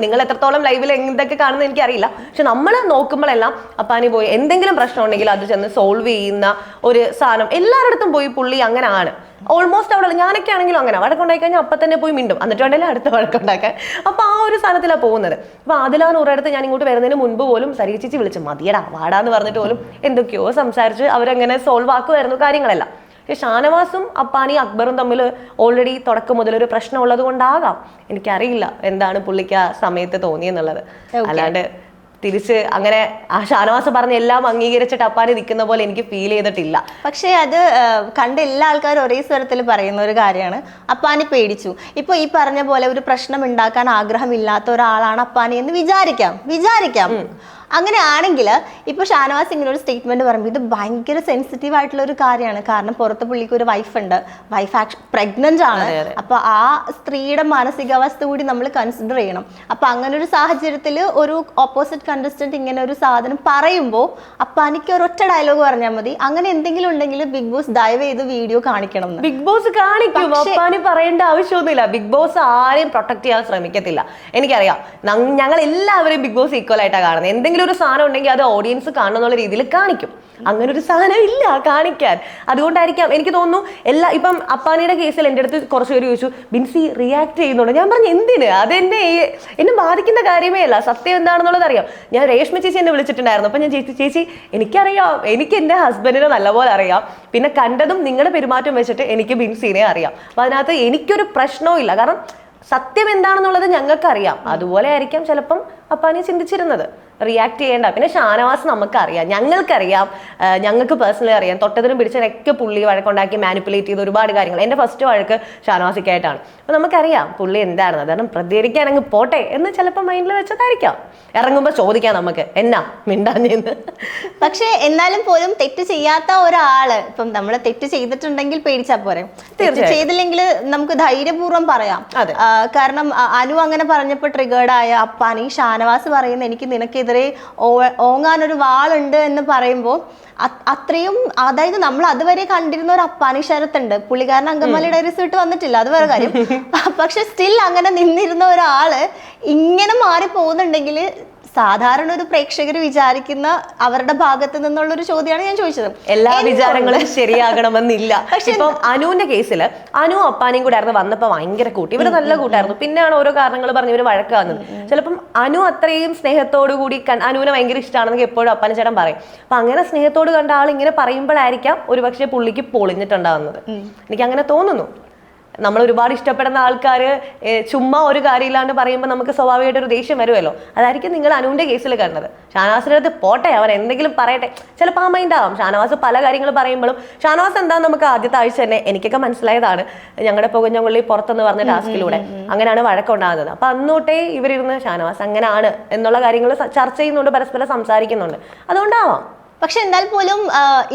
നിങ്ങൾ എത്രത്തോളം ലൈവിൽ എന്തൊക്കെ കാണുന്നത് എനിക്കറിയില്ല, പക്ഷെ നമ്മൾ നോക്കുമ്പോഴെല്ലാം അപ്പാനി പോയി എന്തെങ്കിലും പ്രശ്നം ഉണ്ടെങ്കിൽ അത് ചെന്ന് സോൾവ് ചെയ്യുന്ന ഒരു സാധനം എല്ലാവരുടെ പോയി പുള്ളി അങ്ങനെയാണ്. ഓൾമോസ്റ്റ് അവിടെ ഞാനൊക്കെ ആണെങ്കിലും അങ്ങനെ വഴക്കുണ്ടായി കഴിഞ്ഞാൽ അപ്പം തന്നെ പോയി മിണ്ടും, എന്നിട്ട് വേണ്ടല്ലേ അടുത്ത വഴക്കുണ്ടാക്കാൻ. അപ്പൊ ആ ഒരു സാധനത്തിലാണ് പോകുന്നത്. അപ്പൊ അതിലാണ് ഒരിടത്ത് ഞാൻ ഇങ്ങോട്ട് വരുന്നതിന് മുൻപ് പോലും സരിക ചേച്ചി വിളിച്ചു മതിയടാ വാടാന്ന് പറഞ്ഞിട്ട് പോലും എന്തൊക്കെയോ സംസാരിച്ച് അവരങ്ങനെ സോൾവ് ആക്കുമായിരുന്നു കാര്യങ്ങളെല്ലാം. പക്ഷെ ഷാനവാസും അപ്പാനി അക്ബറും തമ്മിൽ ഓൾറെഡി തുടക്കം മുതൽ ഒരു പ്രശ്നം ഉള്ളത് കൊണ്ടാകാം, എനിക്കറിയില്ല എന്താണ് പുള്ളിക്ക് ആ സമയത്ത് തോന്നിയെന്നുള്ളത്. അല്ലാണ്ട് തിരിച്ച് അങ്ങനെ ആ ഷാനവാസ് പറഞ്ഞ എല്ലാം അംഗീകരിച്ചിട്ട് അപ്പാനി നിൽക്കുന്ന പോലെ എനിക്ക് ഫീൽ ചെയ്തിട്ടില്ല. പക്ഷേ അത് കണ്ട എല്ലാ ആൾക്കാരും ഒരേ സ്വരത്തിൽ പറയുന്ന ഒരു കാര്യമാണ്, അപ്പാനി പേടിച്ചു. ഇപ്പൊ ഈ പറഞ്ഞ പോലെ ഒരു പ്രശ്നം ഉണ്ടാക്കാൻ ആഗ്രഹമില്ലാത്ത ഒരാളാണ് അപ്പാനി എന്ന് വിചാരിക്കാം. അങ്ങനെയാണെങ്കിൽ ഇപ്പൊ ഷാനവാസ് ഇങ്ങനെ ഒരു സ്റ്റേറ്റ്മെന്റ് പറയുമ്പോൾ ഇത് ഭയങ്കര സെൻസിറ്റീവ് ആയിട്ടുള്ള ഒരു കാര്യമാണ്. കാരണം പുറത്ത് പുള്ളിക്ക് ഒരു വൈഫ് പ്രഗ്നന്റ് ആണ്. അപ്പൊ ആ സ്ത്രീയുടെ മാനസികാവസ്ഥ കൂടി നമ്മൾ കൺസിഡർ ചെയ്യണം. അപ്പൊ അങ്ങനെ ഒരു സാഹചര്യത്തിൽ ഒരു ഓപ്പോസിറ്റ് കണ്ടസ്റ്റന്റ് ഇങ്ങനെ ഒരു സാധനം പറയുമ്പോൾ അപ്പാനിക്ക് ഒരൊറ്റ ഡയലോഗ് പറഞ്ഞാൽ മതി, അങ്ങനെ എന്തെങ്കിലും ഉണ്ടെങ്കിൽ ബിഗ് ബോസ് ദയവ് ചെയ്ത് വീഡിയോ കാണിക്കണം എന്ന്. ബിഗ് ബോസ് കാണിക്കും, അപ്പാനി പറയേണ്ട ആവശ്യമൊന്നുമില്ല. ബിഗ് ബോസ് ആരെയും പ്രൊട്ടക്ട് ചെയ്യാൻ ശ്രമിക്കത്തില്ല. എനിക്കറിയാം, ഞങ്ങൾ എല്ലാവരെയും ബിഗ് ബോസ് ഈക്വൽ ആയിട്ടാണ് കാണുന്നത്. എന്തെങ്കിലും ഒരു സാധനം ഉണ്ടെങ്കിൽ അത് ഓഡിയൻസ് കാണണം എന്നുള്ള രീതിയിൽ കാണിക്കും. അങ്ങനെ ഒരു സാധനം ഇല്ല കാണിക്കാൻ. അതുകൊണ്ടായിരിക്കാം എനിക്ക് തോന്നുന്നു ഇപ്പം അപ്പാനിയുടെ കേസിൽ എൻ്റെ അടുത്ത് കുറച്ച് പേര് ചോദിച്ചു, ബിൻസി റിയാക്ട് ചെയ്യുന്നുണ്ട്. ഞാൻ പറഞ്ഞു എന്തിന്, അതെന്നെ ബാധിക്കുന്ന കാര്യമേ അല്ല. സത്യം എന്താണെന്നുള്ളത് അറിയാം. ഞാൻ രേഷ്മ ചേച്ചി എന്നെ വിളിച്ചിട്ടുണ്ടായിരുന്നു. അപ്പം ഞാൻ ചേച്ചി എനിക്കറിയാം, എനിക്ക് എൻ്റെ ഹസ്ബൻഡിനെ നല്ലപോലെ അറിയാം, പിന്നെ കണ്ടതും നിങ്ങളുടെ പെരുമാറ്റം വെച്ചിട്ട് എനിക്ക് ബിൻസിനെ അറിയാം. അപ്പം അതിനകത്ത് എനിക്കൊരു പ്രശ്നവും ഇല്ല. കാരണം സത്യം എന്താണെന്നുള്ളത് ഞങ്ങൾക്കറിയാം. അതുപോലെ ആയിരിക്കാം ചിലപ്പം അപ്പാനി ചിന്തിച്ചിരുന്നത്, റിയാക്ട് ചെയ്യേണ്ട. പിന്നെ ഷാനവാസ് നമുക്കറിയാം, ഞങ്ങൾക്കറിയാം, ഞങ്ങൾക്ക് പേഴ്സണലി അറിയാം. തൊട്ടതിനും പിടിച്ചതിനൊക്കെ പുള്ളി വഴക്കുണ്ടാക്കി മാനിപ്പുലേറ്റ് ചെയ്ത് ഒരുപാട് കാര്യങ്ങൾ. എൻ്റെ ഫസ്റ്റ് വഴക്ക് ഷാനവാസിക്കായിട്ടാണ്. അപ്പോൾ നമുക്കറിയാം പുള്ളി എന്താണെന്ന്. കാരണം പ്രതികരിക്കാൻ അങ്ങ് പോട്ടെ എന്ന് ചിലപ്പോൾ മൈൻഡിൽ വെച്ചതായിരിക്കാം. ഇറങ്ങുമ്പോൾ ചോദിക്കാം നമുക്ക് എന്നാ മിണ്ടാഞ്ഞെന്ന്. പക്ഷെ എന്നാലും പോലും തെറ്റ് ചെയ്യാത്ത ഒരാള്, ഇപ്പം നമ്മൾ തെറ്റ് ചെയ്തിട്ടുണ്ടെങ്കിൽ പേടിച്ചാൽ പോരെ, തെറ്റ് ചെയ്തില്ലെങ്കിൽ നമുക്ക് ധൈര്യപൂർവ്വം പറയാം. കാരണം അനു അങ്ങനെ പറഞ്ഞപ്പോൾ ട്രിഗേർഡായ അപ്പാനി ഷാനവാസ് പറയുന്ന എനിക്ക് നിനക്കെതിരെ ഓങ്ങാനൊരു വാളുണ്ട് എന്ന് പറയുമ്പോൾ അത്രയും, അതായത് നമ്മൾ അതുവരെ കണ്ടിരുന്ന ഒരു അപ്പാനി ശരത്തുണ്ട്. പുള്ളിക്കാരൻ അങ്കമാലി ഡയറീസ് വിട്ട് വന്നിട്ടില്ല, അത് വേറെ കാര്യം. പക്ഷെ സ്റ്റിൽ അങ്ങനെ നിന്നിരുന്ന ഒരാള് ഇങ്ങനെ മാറി പോകുന്നുണ്ടെങ്കിൽ സാധാരണ ഒരു പ്രേക്ഷകർ വിചാരിക്കുന്ന അവരുടെ ഭാഗത്ത് നിന്നുള്ളൊരു ചോദ്യമാണ് ഞാൻ ചോദിച്ചത്. എല്ലാ വിചാരങ്ങളും ശരിയാകണമെന്നില്ല. പക്ഷെ ഇപ്പം അനുവിന്റെ കേസിൽ അനു അപ്പാനിയും കൂടെ ആയിരുന്നു വന്നപ്പോൾ ഭയങ്കര കൂട്ടി, ഇവര് നല്ല കൂട്ടായിരുന്നു. പിന്നെയാണ് ഓരോ കാരണങ്ങൾ പറഞ്ഞ് ഇവര് വഴക്കാവുന്നത്. ചിലപ്പം അനു അത്രയും സ്നേഹത്തോടു കൂടി അനുവിനെ ഭയങ്കര ഇഷ്ടമാണെന്നൊക്കെ എപ്പോഴും അപ്പാനി ചേട്ടൻ പറയും. അപ്പൊ അങ്ങനെ സ്നേഹത്തോട് കണ്ട ആൾ ഇങ്ങനെ പറയുമ്പോഴായിരിക്കാം ഒരുപക്ഷെ പുള്ളിക്ക് പൊളിഞ്ഞിട്ടുണ്ടാവുന്നത്. എനിക്ക് അങ്ങനെ തോന്നുന്നു. നമ്മൾ ഒരുപാട് ഇഷ്ടപ്പെടുന്ന ആൾക്കാർ ചുമ്മാ ഒരു കാര്യമില്ലാണ്ട് പറയുമ്പോൾ നമുക്ക് സ്വാഭാവികമായിട്ട് ഒരു ദേഷ്യം വരുമല്ലോ. അതായിരിക്കും നിങ്ങൾ അനുവിന്റെ കേസിൽ കണ്ടത്. ഷാനവാസിന്റെ അടുത്ത് പോട്ടെ, അവർ എന്തെങ്കിലും പറയട്ടെ, ചിലപ്പോൾ ആ മൈൻഡ് ആവാം. ഷാനവാസ് പല കാര്യങ്ങൾ പറയുമ്പോഴും ഷാനവാസ് എന്താണെന്ന് നമുക്ക് ആദ്യത്തെ ആഴ്ച തന്നെ എനിക്കൊക്കെ മനസ്സിലായതാണ്. ഞങ്ങളുടെ പുകഞ്ഞുള്ളി പുറത്തെന്ന് പറഞ്ഞ ടാസ്കിലൂടെ അങ്ങനെയാണ് വഴക്കുണ്ടാകുന്നത്. അപ്പൊ അന്നോട്ടേ ഇവരിരുന്ന് ഷാനവാസ് അങ്ങനെയാണ് എന്നുള്ള കാര്യങ്ങൾ ചർച്ച ചെയ്യുന്നുണ്ട്, പരസ്പരം സംസാരിക്കുന്നുണ്ട്. അതുകൊണ്ടാവാം. പക്ഷെ എന്നാൽ പോലും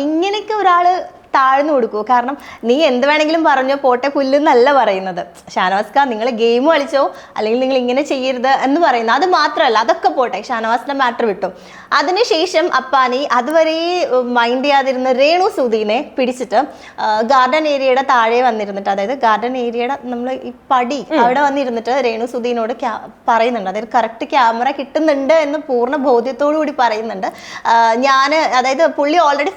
ഇങ്ങനെയൊക്കെ ഒരാള് താഴ്ന്നു കൊടുക്കൂ. കാരണം നീ എന്ത് വേണമെങ്കിലും പറഞ്ഞോ, പോട്ടെ പുല്ലെന്നല്ല പറയുന്നത്. ഷാനവാസ്ക നിങ്ങൾ ഗെയിം കളിച്ചോ, അല്ലെങ്കിൽ നിങ്ങൾ ഇങ്ങനെ ചെയ്യരുത് എന്ന് പറയുന്നത്. അത് മാത്രമല്ല, അതൊക്കെ പോട്ടെ, ഷാനവാസിന്റെ മാറ്റർ വിട്ടു. അതിനുശേഷം അപ്പാനി അതുവരെ മൈൻഡ് ചെയ്യാതിരുന്ന രേണു സുധീനെ പിടിച്ചിട്ട് ഗാർഡൻ ഏരിയയുടെ താഴെ വന്നിരുന്നിട്ട്, അതായത് ഗാർഡൻ ഏരിയയുടെ നമ്മൾ ഈ പടി അവിടെ വന്നിരുന്നിട്ട് രേണു സുധീനോട് പറയുന്നുണ്ട്. അതായത് കറക്റ്റ് ക്യാമറ കിട്ടുന്നുണ്ട് എന്ന് പൂർണ്ണ ബോധ്യത്തോടു കൂടി പറയുന്നുണ്ട്. അതായത് പുള്ളി ഓൾറെഡി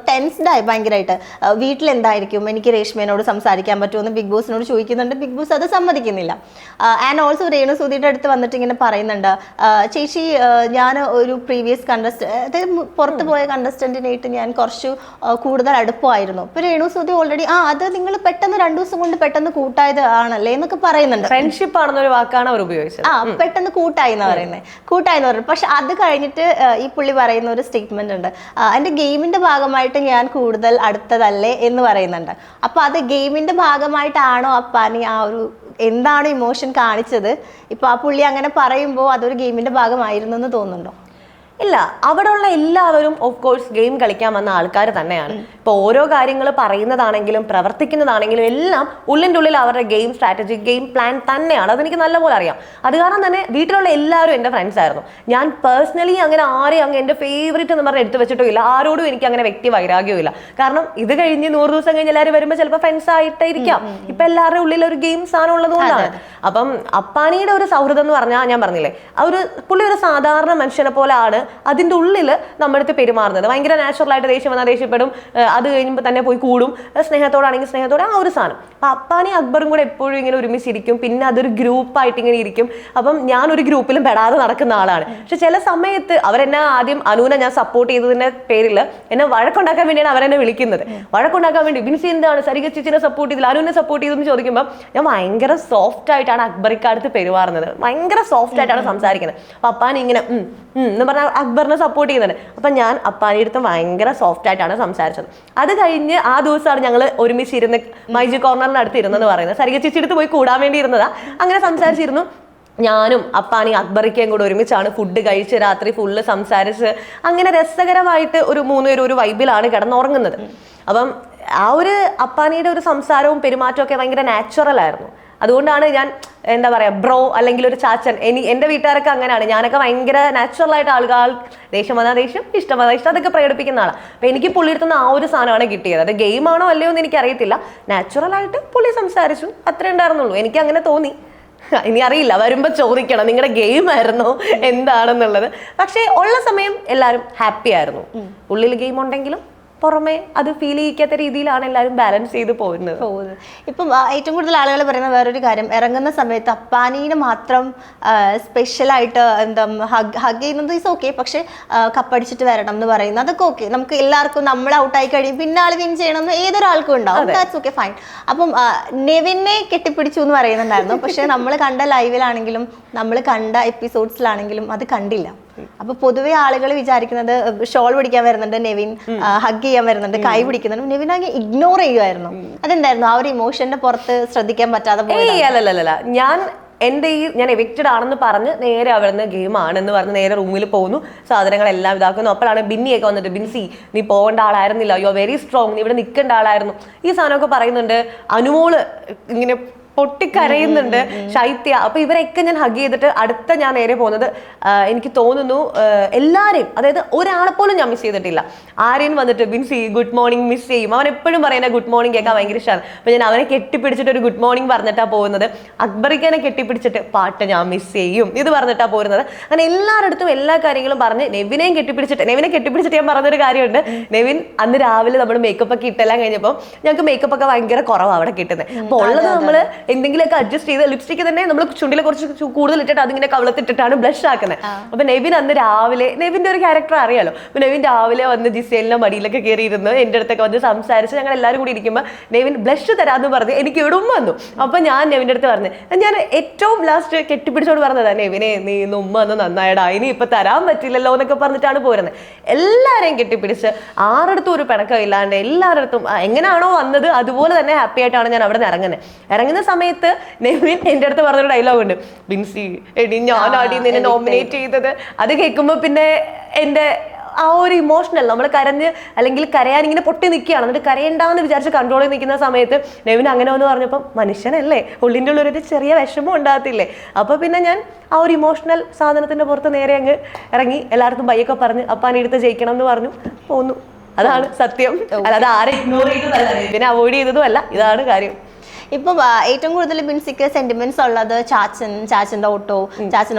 ടെൻസ്ഡ് ആയി ഭയങ്കരമായിട്ട്. വീട്ടിലെന്തായിരിക്കും, എനിക്ക് രേഷ്മേനോട് സംസാരിക്കാൻ പറ്റുമെന്ന് ബിഗ് ബോസിനോട് ചോദിക്കുന്നുണ്ട്. ബിഗ് ബോസ് അത് സമ്മതിക്കുന്നില്ല. ആൻഡ് ഓൾസോ രേണു സുധീയുടെ അടുത്ത് വന്നിട്ട് ഇങ്ങനെ പറയുന്നുണ്ട്, ചേച്ചി ഞാൻ ഒരു പ്രീവിയസ് അതായത് പുറത്ത് പോയ കണ്ടസ്റ്റന്റിനായിട്ട് ഞാൻ കുറച്ച് കൂടുതൽ അടുപ്പമായിരുന്നു. ഇപ്പൊ രേണു സുധി ഓൾറെഡി അത് നിങ്ങൾ പെട്ടെന്ന് 2 ദിവസം കൊണ്ട് പെട്ടെന്ന് കൂട്ടായത് ആണല്ലേ എന്നൊക്കെ പറയുന്നുണ്ട്. ഫ്രണ്ട്ഷിപ്പ് ആണെന്നൊരു വാക്കാണ് അവർ ഉപയോഗിച്ചത്. പെട്ടെന്ന് കൂട്ടായി എന്ന് പറയുന്നത്. പക്ഷെ അത് കഴിഞ്ഞിട്ട് ഈ പുള്ളി പറയുന്ന ഒരു സ്റ്റേറ്റ്മെന്റ് ഉണ്ട്, എന്റെ ഗെയിമിന്റെ ഭാഗമായിട്ട് ഞാൻ കൂടുതൽ അടുത്തതല്ലേ എന്ന് പറയുന്നുണ്ട്. അപ്പൊ അത് ഗെയിമിന്റെ ഭാഗമായിട്ടാണോ അപ്പാനി ആ ഒരു എന്താണ് ഇമോഷൻ കാണിച്ചത്? ഇപ്പൊ ആ പുള്ളി അങ്ങനെ പറയുമ്പോൾ അതൊരു ഗെയിമിന്റെ ഭാഗമായിരുന്നു എന്ന് തോന്നുന്നുണ്ടോ? ഇല്ല, അവിടെയുള്ള എല്ലാവരും ഓഫ് കോഴ്സ് ഗെയിം കളിക്കാൻ വന്ന ആൾക്കാർ തന്നെയാണ്. ഇപ്പോൾ ഓരോ കാര്യങ്ങൾ പറയുന്നതാണെങ്കിലും പ്രവർത്തിക്കുന്നതാണെങ്കിലും എല്ലാം ഉള്ളിൻ്റെ ഉള്ളിൽ അവരുടെ ഗെയിം സ്ട്രാറ്റജി, ഗെയിം പ്ലാൻ തന്നെയാണ്. അതെനിക്ക് നല്ലപോലെ അറിയാം. അത് കാരണം തന്നെ വീട്ടിലുള്ള എല്ലാവരും എൻ്റെ ഫ്രണ്ട്സ് ആയിരുന്നു. ഞാൻ പേഴ്സണലി അങ്ങനെ ആരെയും അങ്ങ് എൻ്റെ ഫേവറേറ്റ് എന്ന് പറഞ്ഞ് എടുത്തു വെച്ചിട്ടോ ഇല്ല. ആരോടും എനിക്ക് അങ്ങനെ വ്യക്തി വൈരാഗ്യവും ഇല്ല. കാരണം ഇത് കഴിഞ്ഞ് 100 ദിവസം കഴിഞ്ഞ് എല്ലാവരും വരുമ്പോൾ ചിലപ്പോൾ ഫ്രണ്ട്സ് ആയിട്ടിരിക്കാം. ഇപ്പം എല്ലാവരുടെ ഉള്ളിൽ ഒരു ഗെയിം സാധനം ഉള്ളതുകൊണ്ടാണ്. അപ്പം അപ്പാനിയുടെ ഒരു സൗഹൃദം എന്ന് പറഞ്ഞാൽ ഞാൻ പറഞ്ഞില്ലേ, പുള്ളി ഒരു സാധാരണ മനുഷ്യനെ പോലെ ആണ്. അതിൻ്റെ ഉള്ളിൽ നമ്മുടെ അടുത്ത് പെരുമാറുന്നത്. ഭയങ്കര നാച്ചുറലായിട്ട് ദേഷ്യം വന്നാൽ ദേഷ്യപ്പെടും, അത് കഴിയുമ്പോൾ തന്നെ പോയി കൂടും, സ്നേഹത്തോടാണെങ്കിൽ സ്നേഹത്തോടെ, ആ ഒരു സാധനം. അപ്പം അപ്പാനി അക്ബറും കൂടെ എപ്പോഴും ഇങ്ങനെ ഒരുമിച്ചിരിക്കും. പിന്നെ അതൊരു ഗ്രൂപ്പായിട്ട് ഇങ്ങനെ ഇരിക്കും. അപ്പം ഞാനൊരു ഗ്രൂപ്പിലും പെടാതെ നടക്കുന്ന ആളാണ്. പക്ഷെ ചില സമയത്ത് അവരെന്നെ ആദ്യം അനുവിനെ ഞാൻ സപ്പോർട്ട് ചെയ്തതിന്റെ പേരിൽ എന്നെ വഴക്കുണ്ടാക്കാൻ വേണ്ടിയാണ് അവരെന്നെ വിളിക്കുന്നത്. വഴക്കുണ്ടാക്കാൻ വേണ്ടി ബിൻസി എന്താണ് സരിക ചേച്ചിനെ സപ്പോർട്ട് ചെയ്തില്ല, അനുവിനെ സപ്പോർട്ട് ചെയ്തെന്ന് ചോദിക്കുമ്പോൾ ഞാൻ ഭയങ്കര സോഫ്റ്റ് ആയിട്ടാണ് അക്ബറിക്കടുത്ത് പെരുമാറുന്നത്, ഭയങ്കര സോഫ്റ്റ് ആയിട്ടാണ് സംസാരിക്കുന്നത്. അപ്പൊ അപ്പാനി ഇങ്ങനെ എന്ന് പറഞ്ഞാൽ അക്ബറിനെ സപ്പോർട്ട് ചെയ്യുന്നുണ്ട്. അപ്പൊ ഞാൻ അപ്പാനിയുടെ അടുത്ത് ഭയങ്കര സോഫ്റ്റ് ആയിട്ടാണ് സംസാരിച്ചത്. അത് കഴിഞ്ഞ് ആ ദിവസമാണ് ഞങ്ങൾ ഒരുമിച്ചിരുന്ന് മൈജി കോർണറിന്റെ അടുത്ത് ഇരുന്നെന്ന് പറയുന്നത്. സരിക ചേച്ചി അടുത്ത് പോയി കൂടാൻ വേണ്ടി ഇരുന്നതാ. അങ്ങനെ സംസാരിച്ചിരുന്നു. ഞാനും അപ്പാനി അക്ബറിക്കയും കൂടെ ഒരുമിച്ചാണ് ഫുഡ് കഴിച്ച് രാത്രി ഫുള്ള് സംസാരിച്ച് അങ്ങനെ രസകരമായിട്ട് ഒരു 3 പേരും ഒരു വൈബിലാണ് കിടന്നുറങ്ങുന്നത്. അപ്പം ആ ഒരു അപ്പാനിയുടെ ഒരു സംസാരവും പെരുമാറ്റവും ഒക്കെ ഭയങ്കര നാച്ചുറൽ ആയിരുന്നു. അതുകൊണ്ടാണ് ഞാൻ എന്താ പറയാ ബ്രോ അല്ലെങ്കിൽ ഒരു ചാച്ചൻ, എൻ്റെ വീട്ടുകാരൊക്കെ അങ്ങനെയാണ്. ഞാനൊക്കെ ഭയങ്കര നാച്ചുറൽ ആയിട്ട് ആളുകൾ ദേഷ്യം വന്നാൽ ദേഷ്യം, ഇഷ്ടം വന്നാൽ ഇഷ്ടം, അതൊക്കെ പ്രകടിപ്പിക്കുന്ന ആളാണ്. അപ്പൊ എനിക്ക് പുള്ളിയെടുത്തുന്ന ആ ഒരു സാധനമാണ് കിട്ടിയത്. അത് ഗെയിമാണോ അല്ലയോ എന്ന് എനിക്കറിയത്തില്ല. നാച്ചുറൽ ആയിട്ട് പുള്ളി സംസാരിച്ചു, അത്രേ ഉണ്ടായിരുന്നുള്ളൂ. എനിക്ക് അങ്ങനെ തോന്നി. ഇനി അറിയില്ല, വരുമ്പോ ചോദിക്കണം നിങ്ങളുടെ ഗെയിം ആയിരുന്നോ എന്താണെന്നുള്ളത്. പക്ഷേ ഉള്ള സമയം എല്ലാവരും ഹാപ്പി ആയിരുന്നു. ഉള്ളിൽ ഗെയിം ഉണ്ടെങ്കിലും പുറമെ അത് ഫീൽ ചെയ്യിക്കാത്ത രീതിയിലാണ് എല്ലാവരും ബാലൻസ് ചെയ്ത് പോകുന്നത്. ഇപ്പം ഏറ്റവും കൂടുതൽ ആളുകൾ പറയുന്ന വേറൊരു കാര്യം, ഇറങ്ങുന്ന സമയത്ത് അപ്പാനീനെ മാത്രം സ്പെഷ്യലായിട്ട് എന്താ ഹഗ് ചെയ്യുന്നത് ഈസ് ഓക്കെ, പക്ഷെ കപ്പടിച്ചിട്ട് വരണം എന്ന് പറയുന്നത് അതൊക്കെ ഓക്കെ. നമുക്ക് എല്ലാവർക്കും നമ്മൾ ഔട്ടായി കഴിയും പിന്നെ ആൾ വിൻ ചെയ്യണം എന്ന് ഏതൊരാൾക്കും ഉണ്ടാവും, ദാറ്റ്സ് ഓക്കെ ഫൈൻ. അപ്പം നെവിനെ കെട്ടിപ്പിടിച്ചു എന്ന് പറയുന്നുണ്ടായിരുന്നു. പക്ഷെ നമ്മൾ കണ്ട ലൈവിലാണെങ്കിലും നമ്മൾ കണ്ട എപ്പിസോഡ്സിലാണെങ്കിലും അത് കണ്ടില്ല. അപ്പൊ പൊതുവെ ആളുകൾ വിചാരിക്കുന്നത് ഷോൾ പിടിക്കാൻ വരുന്നുണ്ട് നെവിൻ, ഹഗ് ചെയ്യാൻ വരുന്നുണ്ട്, കൈ പിടിക്കുന്നുണ്ട്, നെവിൻ അങ്ങ് ഇഗ്നോർ ചെയ്യുമായിരുന്നു. അതെന്തായിരുന്നു ആ ഒരു ഇമോഷന്റെ പുറത്ത് ശ്രദ്ധിക്കാൻ പറ്റാതെ അല്ലല്ല, ഞാൻ എവിക്റ്റഡ് ആണെന്ന് പറഞ്ഞ് നേരെ അവിടുന്ന് ഗെയിം ആണെന്ന് പറഞ്ഞ് നേരെ റൂമിൽ പോകുന്നു, സാധനങ്ങളെല്ലാം ഇതാക്കുന്നു. അപ്പോഴാണ് ബിന്നിയൊക്കെ വന്നിട്ട് ബിൻസി നീ പോകേണ്ട ആളായിരുന്നില്ല, യു ആർ വെരി സ്ട്രോങ്, നീ ഇവിടെ നിൽക്കേണ്ട ആളായിരുന്നു, ഈ സാധനമൊക്കെ പറയുന്നുണ്ട്. അനുമോള് ഇങ്ങനെ പൊട്ടിക്കരയുന്നുണ്ട്, ശൈത്യ. അപ്പൊ ഇവരൊക്കെ ഞാൻ ഹഗ് ചെയ്തിട്ട് അടുത്ത ഞാൻ നേരെ പോകുന്നത് എനിക്ക് തോന്നുന്നു എല്ലാരെയും, അതായത് ഒരാളെ പോലും ഞാൻ മിസ് ചെയ്തിട്ടില്ല. ആരെയും വന്നിട്ട് ബിൻസി ഗുഡ് മോർണിംഗ് മിസ് ചെയ്യും. അവൻ എപ്പോഴും പറയുന്ന ഗുഡ് മോർണിംഗ് കേൾക്കാൻ ഭയങ്കര ഇഷ്ടമാണ്. അപ്പൊ ഞാൻ അവനെ കെട്ടിപ്പിടിച്ചിട്ട് ഒരു ഗുഡ് മോർണിംഗ് പറഞ്ഞിട്ടാ പോകുന്നത്. അക്ബറിക്കനെ കെട്ടിപ്പിടിച്ചിട്ട് പാട്ട് ഞാൻ മിസ് ചെയ്യും ഇത് പറഞ്ഞിട്ടാ പോരുന്നത്. അങ്ങനെ എല്ലാവരുടെ എല്ലാ കാര്യങ്ങളും പറഞ്ഞ് നെവിനെ കെട്ടിപ്പിടിച്ചിട്ട് ഞാൻ പറഞ്ഞൊരു കാര്യമുണ്ട്. നെവിൻ അന്ന് രാവിലെ നമ്മൾ മേക്കപ്പ് ഒക്കെ ഇട്ടെല്ലാം കഴിഞ്ഞപ്പോൾ ഞങ്ങൾക്ക് മേക്കപ്പ് ഒക്കെ ഭയങ്കര കുറവാണ് അവിടെ കിട്ടുന്നത്. അപ്പൊ ഉള്ളത് നമ്മള് എന്തെങ്കിലുമൊക്കെ അഡ്ജസ്റ്റ് ചെയ്ത് ലിപ്സ്റ്റിക് തന്നെ നമ്മൾ ചുണ്ടിലെ കുറച്ച് കൂടുതൽ ഇട്ടിട്ട് അതിങ്ങനെ കവളത്തിട്ടിട്ടാണ് ബ്ലഷ് ആക്കുന്നത്. അപ്പൊ നെവിൻ അന്ന് രാവിലെ, നെവിന്റെ ഒരു ക്യാരക്ടർ അറിയാലോ, അപ്പൊ നെവിൻ രാവിലെ വന്ന് ജിസേലിന്റെ മടിയിലൊക്കെ കയറി ഇരുന്ന് എൻ്റെ അടുത്തൊക്കെ വന്ന് സംസാരിച്ച് ഞങ്ങൾ എല്ലാവരും കൂടി ഇരിക്കുമ്പോൾ നെവിൻ ബ്ലഷ് തരാമെന്ന് പറഞ്ഞ് എനിക്ക് ഇവിടെ ഉമ്മ വന്നു. അപ്പൊ ഞാൻ നെവിൻ്റെ അടുത്ത് പറഞ്ഞു, ഞാൻ ഏറ്റവും ലാസ്റ്റ് കെട്ടിപ്പിടിച്ചോട് പറഞ്ഞതാ, നെവിനെ നീ ഇന്ന് ഉമ്മ വന്ന് നന്നായടാ, ഇനി ഇപ്പൊ തരാൻ പറ്റില്ലല്ലോ എന്നൊക്കെ പറഞ്ഞിട്ടാണ് പോരുന്നത്. എല്ലാവരെയും കെട്ടിപ്പിടിച്ച് ആരുടെ ഒരു പിണക്കം ഇല്ലാണ്ട് എല്ലാവരുടെ അടുത്തും എങ്ങനെയാണോ വന്നത് അതുപോലെ തന്നെ ഹാപ്പി ആയിട്ടാണ് ഞാൻ അവിടെ നിന്ന് ഇറങ്ങുന്ന സമയത്ത് നെവിൻ എൻ്റെ അടുത്ത് പറഞ്ഞൊരു ഡയലോഗ് ഉണ്ട്, ബിൻസി എടി ഞാനാടി നിന്നെ നോമിനേറ്റ് ചെയ്തത്. അത് കേൾക്കുമ്പോൾ പിന്നെ എൻ്റെ ആ ഒരു ഇമോഷണൽ, നമ്മൾ കരഞ്ഞ് അല്ലെങ്കിൽ കരയാൻ ഇങ്ങനെ പൊട്ടി നിൽക്കുകയാണ്, എന്നിട്ട് കരയണ്ടാന്ന് വിചാരിച്ച് കൺട്രോൾ ചെയ്ത് നിൽക്കുന്ന സമയത്ത് നെവിൻ അങ്ങനെ ഒന്ന് പറഞ്ഞപ്പോൾ മനുഷ്യനല്ലേ, ഉള്ളിൻ്റെ ഉള്ളൊരു ചെറിയ വിഷമം ഉണ്ടാകത്തില്ലേ. അപ്പോൾ പിന്നെ ഞാൻ ആ ഒരു ഇമോഷണൽ സാധനത്തിൻ്റെ പുറത്ത് നേരെ അങ്ങ് ഇറങ്ങി എല്ലായിടത്തും ബൈയൊക്കെ പറഞ്ഞ് അപ്പാനെ എടുത്ത് ജയിക്കണം എന്ന് പറഞ്ഞു പോന്നു. അതാണ് സത്യം. അല്ലാതെ ആരെ ഇഗ്നോർ ചെയ്തതല്ല, ഇതിനെ അവോയ്ഡ് ചെയ്തതും അല്ല, ഇതാണ് കാര്യം. ഇപ്പൊ ഏറ്റവും കൂടുതൽ ബിൻസിക്ക് സെന്റിമെന്റ്സ് ഉള്ളത് ചാച്ചന്റെ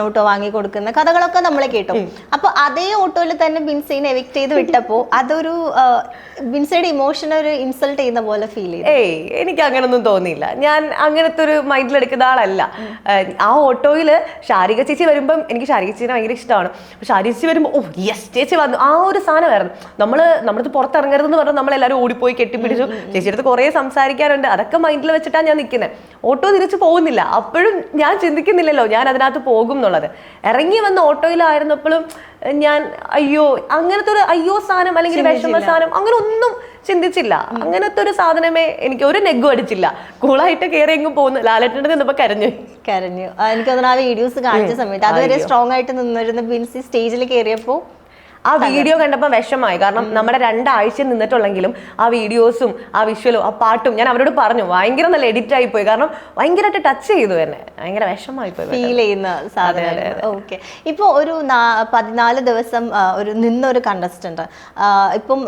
ഓട്ടോ വാങ്ങി കൊടുക്കുന്ന കഥകളൊക്കെ നമ്മൾ കേട്ടു. അപ്പൊ അതേ ഓട്ടോയിൽ തന്നെ ബിൻസിനെ എവിക്ട് ചെയ്ത് വിട്ടപ്പോ അതൊരു ബിൻസിയുടെ ഇമോഷൻ ഒരു ഇൻസൾട്ട് ചെയ്യുന്ന പോലെ ഫീൽ ചെയ്തു. എനിക്ക് അങ്ങനൊന്നും തോന്നിയില്ല. ഞാൻ അങ്ങനത്തെ ഒരു മൈൻഡിൽ എടുക്കുന്ന ആളല്ല. ആ ഓട്ടോയില് ഷാരിക ചേച്ചി വരുമ്പം എനിക്ക് ഷാരിക ചേച്ചിനെ ഭയങ്കര ഇഷ്ടമാണ്. ഷാരിക ചേച്ചി വരുമ്പോൾ ഓ യെസ് ചേച്ചി വന്നു, ആ ഒരു സാധനമായിരുന്നു. നമ്മളത് പുറത്തിറങ്ങരുതെന്ന് പറഞ്ഞാൽ നമ്മളെല്ലാവരും ഓടിപ്പോയി കെട്ടിപ്പിടിച്ചു. ചേച്ചിയുടെ അടുത്ത് കുറേ സംസാരിക്കാറുണ്ട്, അതൊക്കെ മൈൻഡിൽ വെച്ചിട്ട് ഞാൻ നിൽക്കുന്നത്. ഓട്ടോ തിരിച്ചു പോകുന്നില്ല, അപ്പോഴും ഞാൻ ചിന്തിക്കുന്നില്ലല്ലോ ഞാൻ അതിനകത്ത് പോകും എന്നുള്ളത്. ഇറങ്ങി വന്ന ഓട്ടോയിലായിരുന്നപ്പോഴും ഞാൻ അങ്ങനത്തെ ഒരു സാധനം അല്ലെങ്കിൽ വിഷമ സാധനം അങ്ങനെ ഒന്നും ചിന്തിച്ചില്ല. അങ്ങനത്തെ ഒരു സാധനമേ എനിക്ക് ഒരു നെഗും അടിച്ചില്ല. കൂളായിട്ട് കയറി എങ്ങും പോകുന്നു. ലാലേട്ടൻ്റെ നിന്നപ്പോ കരഞ്ഞു. എനിക്ക് തോന്നുന്നു ആ വീഡിയോസ് കാണിച്ച സമയത്ത് അതുവരെ സ്ട്രോങ് ആയിട്ട് നിന്നിരുന്ന ബിൻസി സ്റ്റേജിൽ കയറിയപ്പോ ആ വീഡിയോ കണ്ടപ്പോൾ വിഷമായി. കാരണം നമ്മുടെ 2 ആഴ്ച നിന്നിട്ടുള്ളെങ്കിലും ആ വീഡിയോസും ആ വിഷ്വലും ആ പാട്ടും ഞാൻ അവരോട് പറഞ്ഞു ഭയങ്കര നല്ല എഡിറ്റ് ആയി പോയി. കാരണം ഭയങ്കരമായിട്ട് ടച്ച് ചെയ്തു തന്നെ, ഭയങ്കര വിഷമായി പോയി ഫീൽ ചെയ്യുന്ന സാധനം. ഓക്കെ, ഇപ്പോൾ ഒരു 14 ദിവസം നിന്നൊരു കണ്ടസ്റ്റന്റ് ഇപ്പം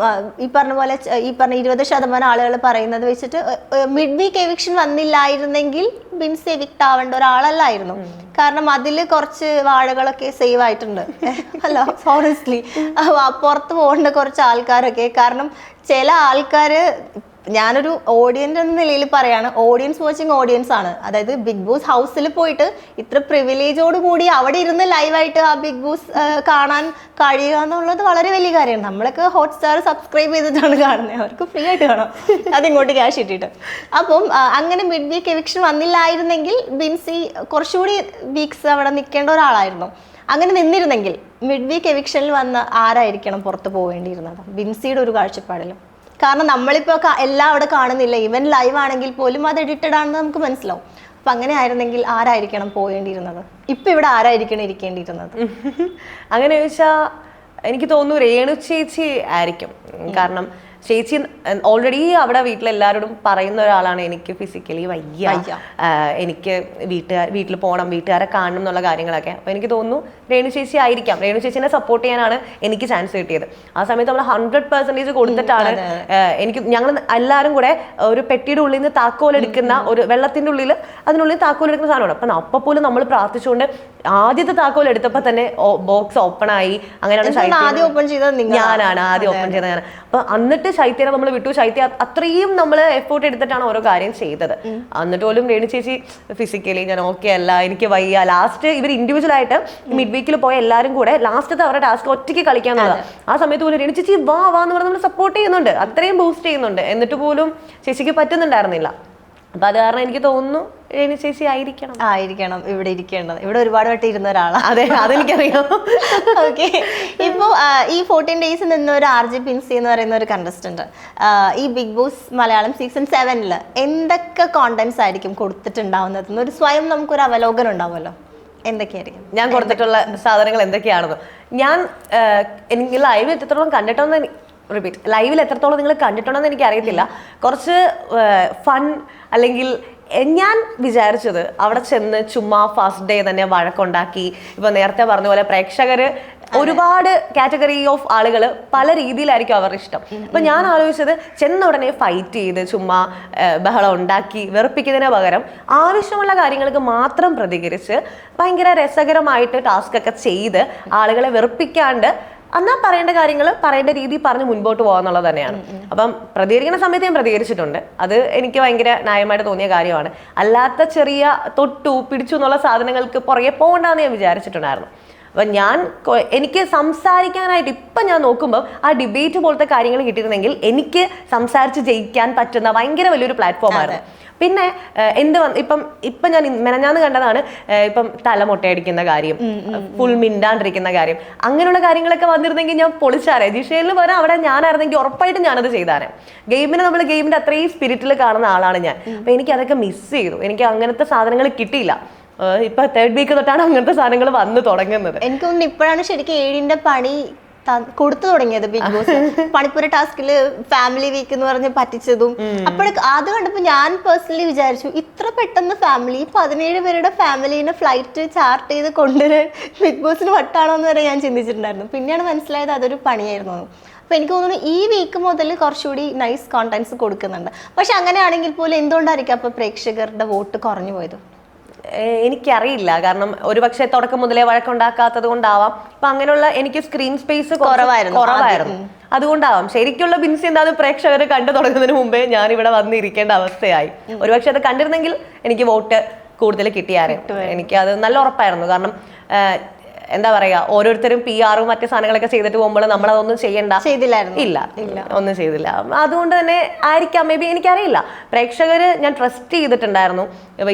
ഈ പറഞ്ഞ പോലെ ഈ പറഞ്ഞ 20% ആളുകൾ പറയുന്നത് വെച്ചിട്ട് മിഡ് വീക്ക് എവിക്ഷൻ വന്നില്ലായിരുന്നെങ്കിൽ ബിൻസി എവിക്ട് ആവേണ്ട ഒരാളല്ലായിരുന്നു. കാരണം അതിൽ കുറച്ച് വാഴകളൊക്കെ സേവ് ആയിട്ടുണ്ട്. അല്ല ഹോണസ്റ്റ്ലി പുറത്ത് പോകേണ്ട കുറച്ച് ആൾക്കാരൊക്കെ, കാരണം ചില ആൾക്കാർ, ഞാനൊരു ഓഡിയൻസ് എന്ന നിലയിൽ പറയാണ്, ഓഡിയൻസ് വാച്ചിങ് ഓഡിയൻസ് ആണ്. അതായത് ബിഗ് ബോസ് ഹൗസിൽ പോയിട്ട് ഇത്ര പ്രിവിലേജോട് കൂടി അവിടെ ഇരുന്ന് ലൈവായിട്ട് ആ ബിഗ് ബോസ് കാണാൻ കഴിയുക എന്നുള്ളത് വളരെ വലിയ കാര്യമാണ്. നമ്മളൊക്കെ ഹോട്ട്സ്റ്റാർ സബ്സ്ക്രൈബ് ചെയ്തിട്ടാണ് കാണുന്നത്, അവർക്ക് ഫ്രീ ആയിട്ട് കാണാം അതിങ്ങോട്ട് ക്യാഷ് ഇട്ടിട്ട്. അപ്പം അങ്ങനെ മിഡ് വീക്ക് എവിക്ഷൻ വന്നില്ലായിരുന്നെങ്കിൽ ബിൻസി കുറച്ചുകൂടി വീക്സ് അവിടെ നിൽക്കേണ്ട ഒരാളായിരുന്നു. അങ്ങനെ നിന്നിരുന്നെങ്കിൽ മിഡ് വീക്ക് എവിക്ഷനിൽ വന്ന ആരായിരിക്കണം പുറത്ത് പോവേണ്ടിയിരുന്നത്? ബിൻസിയുടെ ഒരു കാഴ്ചപ്പാടിലും. കാരണം നമ്മളിപ്പോൾ എല്ലാം അവിടെ കാണുന്നില്ല, ഈവൻ ലൈവ് ആണെങ്കിൽ പോലും അത് എഡിറ്റഡ് ആണെന്ന് നമുക്ക് മനസ്സിലാവും. അപ്പം അങ്ങനെ ആയിരുന്നെങ്കിൽ ആരായിരിക്കണം പോവേണ്ടിയിരുന്നത്? ഇപ്പം ഇവിടെ ആരായിരിക്കണം ഇരിക്കേണ്ടിയിരുന്നത്? അങ്ങനെ ചോദിച്ചാൽ എനിക്ക് തോന്നുന്നു രേണു ചേച്ചി ആയിരിക്കും. കാരണം ചേച്ചി ഓൾറെഡി അവിടെ വീട്ടിലെല്ലാവരോടും പറയുന്ന ഒരാളാണ്, എനിക്ക് ഫിസിക്കലി വയ്യ, എനിക്ക് വീട്ടിൽ പോകണം, വീട്ടുകാരെ കാണണം എന്നുള്ള കാര്യങ്ങളൊക്കെ. അപ്പോൾ എനിക്ക് തോന്നുന്നു രേണു ചേച്ചി ആയിരിക്കാം. രേണു ചേച്ചിനെ സപ്പോർട്ട് ചെയ്യാനാണ് എനിക്ക് ചാൻസ് കിട്ടിയത്. ആ സമയത്ത് നമ്മൾ 100% കൊടുത്തിട്ടാണ് ഞങ്ങൾ എല്ലാവരും കൂടെ ഒരു പെട്ടിയുടെ ഉള്ളിൽ നിന്ന് താക്കോലെടുക്കുന്ന, ഒരു വെള്ളത്തിൻ്റെ ഉള്ളിൽ അതിനുള്ളിൽ താക്കോലെടുക്കുന്ന സാധനമാണ്. അപ്പം അപ്പോൾ പോലും നമ്മൾ പ്രാർത്ഥിച്ചുകൊണ്ട് ആദ്യത്തെ താക്കോൽ എടുത്തപ്പോൾ തന്നെ ബോക്സ് ഓപ്പൺ ആയി. അങ്ങനെയാണ് ഞാനാണ് ആദ്യം ഓപ്പൺ ചെയ്തത് ഞാൻ. അപ്പൊ എന്നിട്ട് ശൈത്യനെ നമ്മൾ വിട്ടു. ശൈത്യ അത്രയും നമ്മൾ എഫോർട്ട് എടുത്തിട്ടാണ് ഓരോ കാര്യം ചെയ്തത്. എന്നിട്ട് പോലും രേണു ചേച്ചി ഫിസിക്കലി ഞാൻ ഓക്കെ അല്ല, എനിക്ക് വയ്യ. ലാസ്റ്റ് ഇവർ ഇൻഡിവിജ്വൽ ആയിട്ട് മിഡ് വീക്കിൽ പോയ എല്ലാവരും കൂടെ ലാസ്റ്റത്തെ അവരുടെ ടാസ്ക് ഒറ്റയ്ക്ക് കളിക്കാന്നുള്ളത്. ആ സമയത്ത് പോലും രേണു ചേച്ചി വാ എന്ന് പറഞ്ഞ് നമ്മൾ സപ്പോർട്ട് ചെയ്യുന്നുണ്ട്, അത്രയും ബൂസ്റ്റ് ചെയ്യുന്നുണ്ട്. എന്നിട്ട് പോലും ചേച്ചിക്ക് പറ്റുന്നുണ്ടായിരുന്നില്ല. അപ്പൊ അത് കാരണം എനിക്ക് തോന്നുന്നു രേണു ചേച്ചി ആയിരിക്കണം ഇവിടെ ഇരിക്കേണ്ടത്. ഇവിടെ ഒരുപാട് വട്ടം ഇരുന്ന ഒരാളാണ്. അതെ, അതെനിക്കറിയാം. ഓക്കെ, ഇപ്പോൾ ഈ 14 ഡേയ്സ് നിന്ന് ഒരു RJ ബിൻസി എന്ന് പറയുന്ന ഒരു കണ്ടസ്റ്റന്റ് ഈ ബിഗ് ബോസ് മലയാളം സീസൺ 7 എന്തൊക്കെ കോണ്ടന്റ്സ് ആയിരിക്കും കൊടുത്തിട്ടുണ്ടാവുന്നത് എന്നൊരു സ്വയം നമുക്കൊരു അവലോകനം ഉണ്ടാവുമല്ലോ. എന്തൊക്കെയായിരിക്കും ഞാൻ കൊടുത്തിട്ടുള്ള സാധനങ്ങൾ എന്തൊക്കെയാണെന്ന്? ഞാൻ എനിക്ക് ലൈവ് എത്രത്തോളം കണ്ടിട്ടോന്ന് ലൈവിൽ എത്രത്തോളം നിങ്ങൾ കണ്ടിട്ടുണ്ടെന്ന് എനിക്ക് അറിയത്തില്ല. കുറച്ച് ഫൺ, അല്ലെങ്കിൽ ഞാൻ വിചാരിച്ചത് അവിടെ ചെന്ന് ചുമ്മാ ഫസ്റ്റ് ഡേ തന്നെ വഴക്കുണ്ടാക്കി, ഇപ്പൊ നേരത്തെ പറഞ്ഞ പോലെ പ്രേക്ഷകര് ഒരുപാട് കാറ്റഗറി ഓഫ് ആളുകൾ പല രീതിയിലായിരിക്കും അവരുടെ ഇഷ്ടം. അപ്പൊ ഞാൻ ആലോചിച്ചത് ചെന്ന ഉടനെ ഫൈറ്റ് ചെയ്ത് ചുമ്മാ ബഹളം ഉണ്ടാക്കി വെറുപ്പിക്കുന്നതിന് പകരം ആവശ്യമുള്ള കാര്യങ്ങൾക്ക് മാത്രം പ്രതികരിച്ച് ഭയങ്കര രസകരമായിട്ട് ടാസ്ക് ഒക്കെ ചെയ്ത് ആളുകളെ വെറുപ്പിക്കാണ്ട് എന്നാൽ പറയേണ്ട കാര്യങ്ങൾ പറയേണ്ട രീതി പറഞ്ഞ് മുൻപോട്ട് പോകാന്നുള്ളത് തന്നെയാണ്. അപ്പം പ്രതികരിക്കുന്ന സമയത്ത് ഞാൻ പ്രതികരിച്ചിട്ടുണ്ട്. അത് എനിക്ക് ഭയങ്കര ന്യായമായിട്ട് തോന്നിയ കാര്യമാണ്. അല്ലാത്ത ചെറിയ തൊട്ടു പിടിച്ചു എന്നുള്ള സാധനങ്ങൾക്ക് പുറകെ പോകണ്ടെന്ന് ഞാൻ വിചാരിച്ചിട്ടുണ്ടായിരുന്നു. അപ്പം എനിക്ക് സംസാരിക്കാനായിട്ട് ഇപ്പം ഞാൻ നോക്കുമ്പോൾ ആ ഡിബേറ്റ് പോലത്തെ കാര്യങ്ങൾ കിട്ടിയിരുന്നെങ്കിൽ എനിക്ക് സംസാരിച്ച് ജയിക്കാൻ പറ്റുന്ന ഭയങ്കര വലിയൊരു പ്ലാറ്റ്ഫോമായിരുന്നു. പിന്നെ ഇപ്പം ഞാൻ മെനഞ്ഞാന്ന് കണ്ടതാണ്, ഇപ്പം തലമുട്ടയടിക്കുന്ന കാര്യം, ഫുൾ മിണ്ടാണ്ടിരിക്കുന്ന കാര്യം, അങ്ങനെയുള്ള കാര്യങ്ങളൊക്കെ വന്നിരുന്നെങ്കിൽ ഞാൻ പൊളിച്ചാറേ. ജിഷേലിന് പകരം അവിടെ ഞാനായിരുന്നെങ്കിൽ ഉറപ്പായിട്ടും ഞാനത് ചെയ്താരെ. ഗെയിമിന്റെ അത്രയും സ്പിരിറ്റിൽ കാണുന്ന ആളാണ് ഞാൻ. അപ്പൊ എനിക്ക് അതൊക്കെ മിസ് ചെയ്തു. എനിക്ക് അങ്ങനത്തെ സാധനങ്ങൾ കിട്ടിയില്ല. ഇപ്പൊ 3rd വീക്ക് തൊട്ടാണ് അങ്ങനത്തെ സാധനങ്ങൾ വന്നു തുടങ്ങുന്നത്. എനിക്ക് തോന്നുന്നു ഇപ്പോഴാണ് ശരിക്കും 7ന്റെ പണി കൊടുത്തു തുടങ്ങിയത് ബിഗ് ബോസ്. പണിപ്പുര ടാസ്കില് ഫാമിലി വീക്ക് എന്ന് പറഞ്ഞ് പറ്റിച്ചതും അത് കണ്ടപ്പോ ഞാൻ പേഴ്സണലി വിചാരിച്ചു, ഇത്ര പെട്ടെന്ന് 17 പേരുടെ ഫാമിലിനെ ഫ്ലൈറ്റ് ചാർട്ട് ചെയ്ത് കൊണ്ടുവരാൻ ബിഗ് ബോസിന് വട്ടാണോ എന്ന് വരെ ഞാൻ ചിന്തിച്ചിട്ടുണ്ടായിരുന്നു. പിന്നെയാണ് മനസ്സിലായത് അതൊരു പണിയായിരുന്നു. അപ്പൊ എനിക്ക് തോന്നുന്നു ഈ വീക്ക് മുതൽ കുറച്ചുകൂടി നൈസ് കോണ്ടന്റ്സ് കൊടുക്കുന്നുണ്ട്. പക്ഷെ അങ്ങനെയാണെങ്കിൽ പോലും എന്തുകൊണ്ടായിരിക്കും അപ്പൊ പ്രേക്ഷകരുടെ വോട്ട് കുറഞ്ഞു പോയത്? എനിക്കറിയില്ല. കാരണം ഒരുപക്ഷെ തുടക്കം മുതലേ വഴക്കുണ്ടാക്കാത്തത് കൊണ്ടാവാം. അപ്പൊ അങ്ങനെയുള്ള എനിക്ക് സ്ക്രീൻ സ്പേസ് കുറവായിരുന്നു, അതുകൊണ്ടാവാം. ശരിക്കുള്ള ബിൻസി എന്താ പ്രേക്ഷകർ കണ്ടു തുടങ്ങുന്നതിന് മുമ്പേ ഞാൻ ഇവിടെ വന്നിരിക്കേണ്ട അവസ്ഥയായി. ഒരുപക്ഷെ അത് കണ്ടിരുന്നെങ്കിൽ എനിക്ക് വോട്ട് കൂടുതൽ കിട്ടിയാറേ. എനിക്ക് അത് നല്ല ഉറപ്പായിരുന്നു. കാരണം എന്താ പറയാ, ഓരോരുത്തരും PR-ഉം മറ്റു സാധനങ്ങളൊക്കെ ചെയ്തിട്ട് പോകുമ്പോൾ നമ്മളതൊന്നും ഇല്ല, ഒന്നും ചെയ്തില്ല. അതുകൊണ്ട് തന്നെ ആയിരിക്കാം, മേ ബി, എനിക്കറിയില്ല. പ്രേക്ഷകര് ഞാൻ ട്രസ്റ്റ് ചെയ്തിട്ടുണ്ടായിരുന്നു.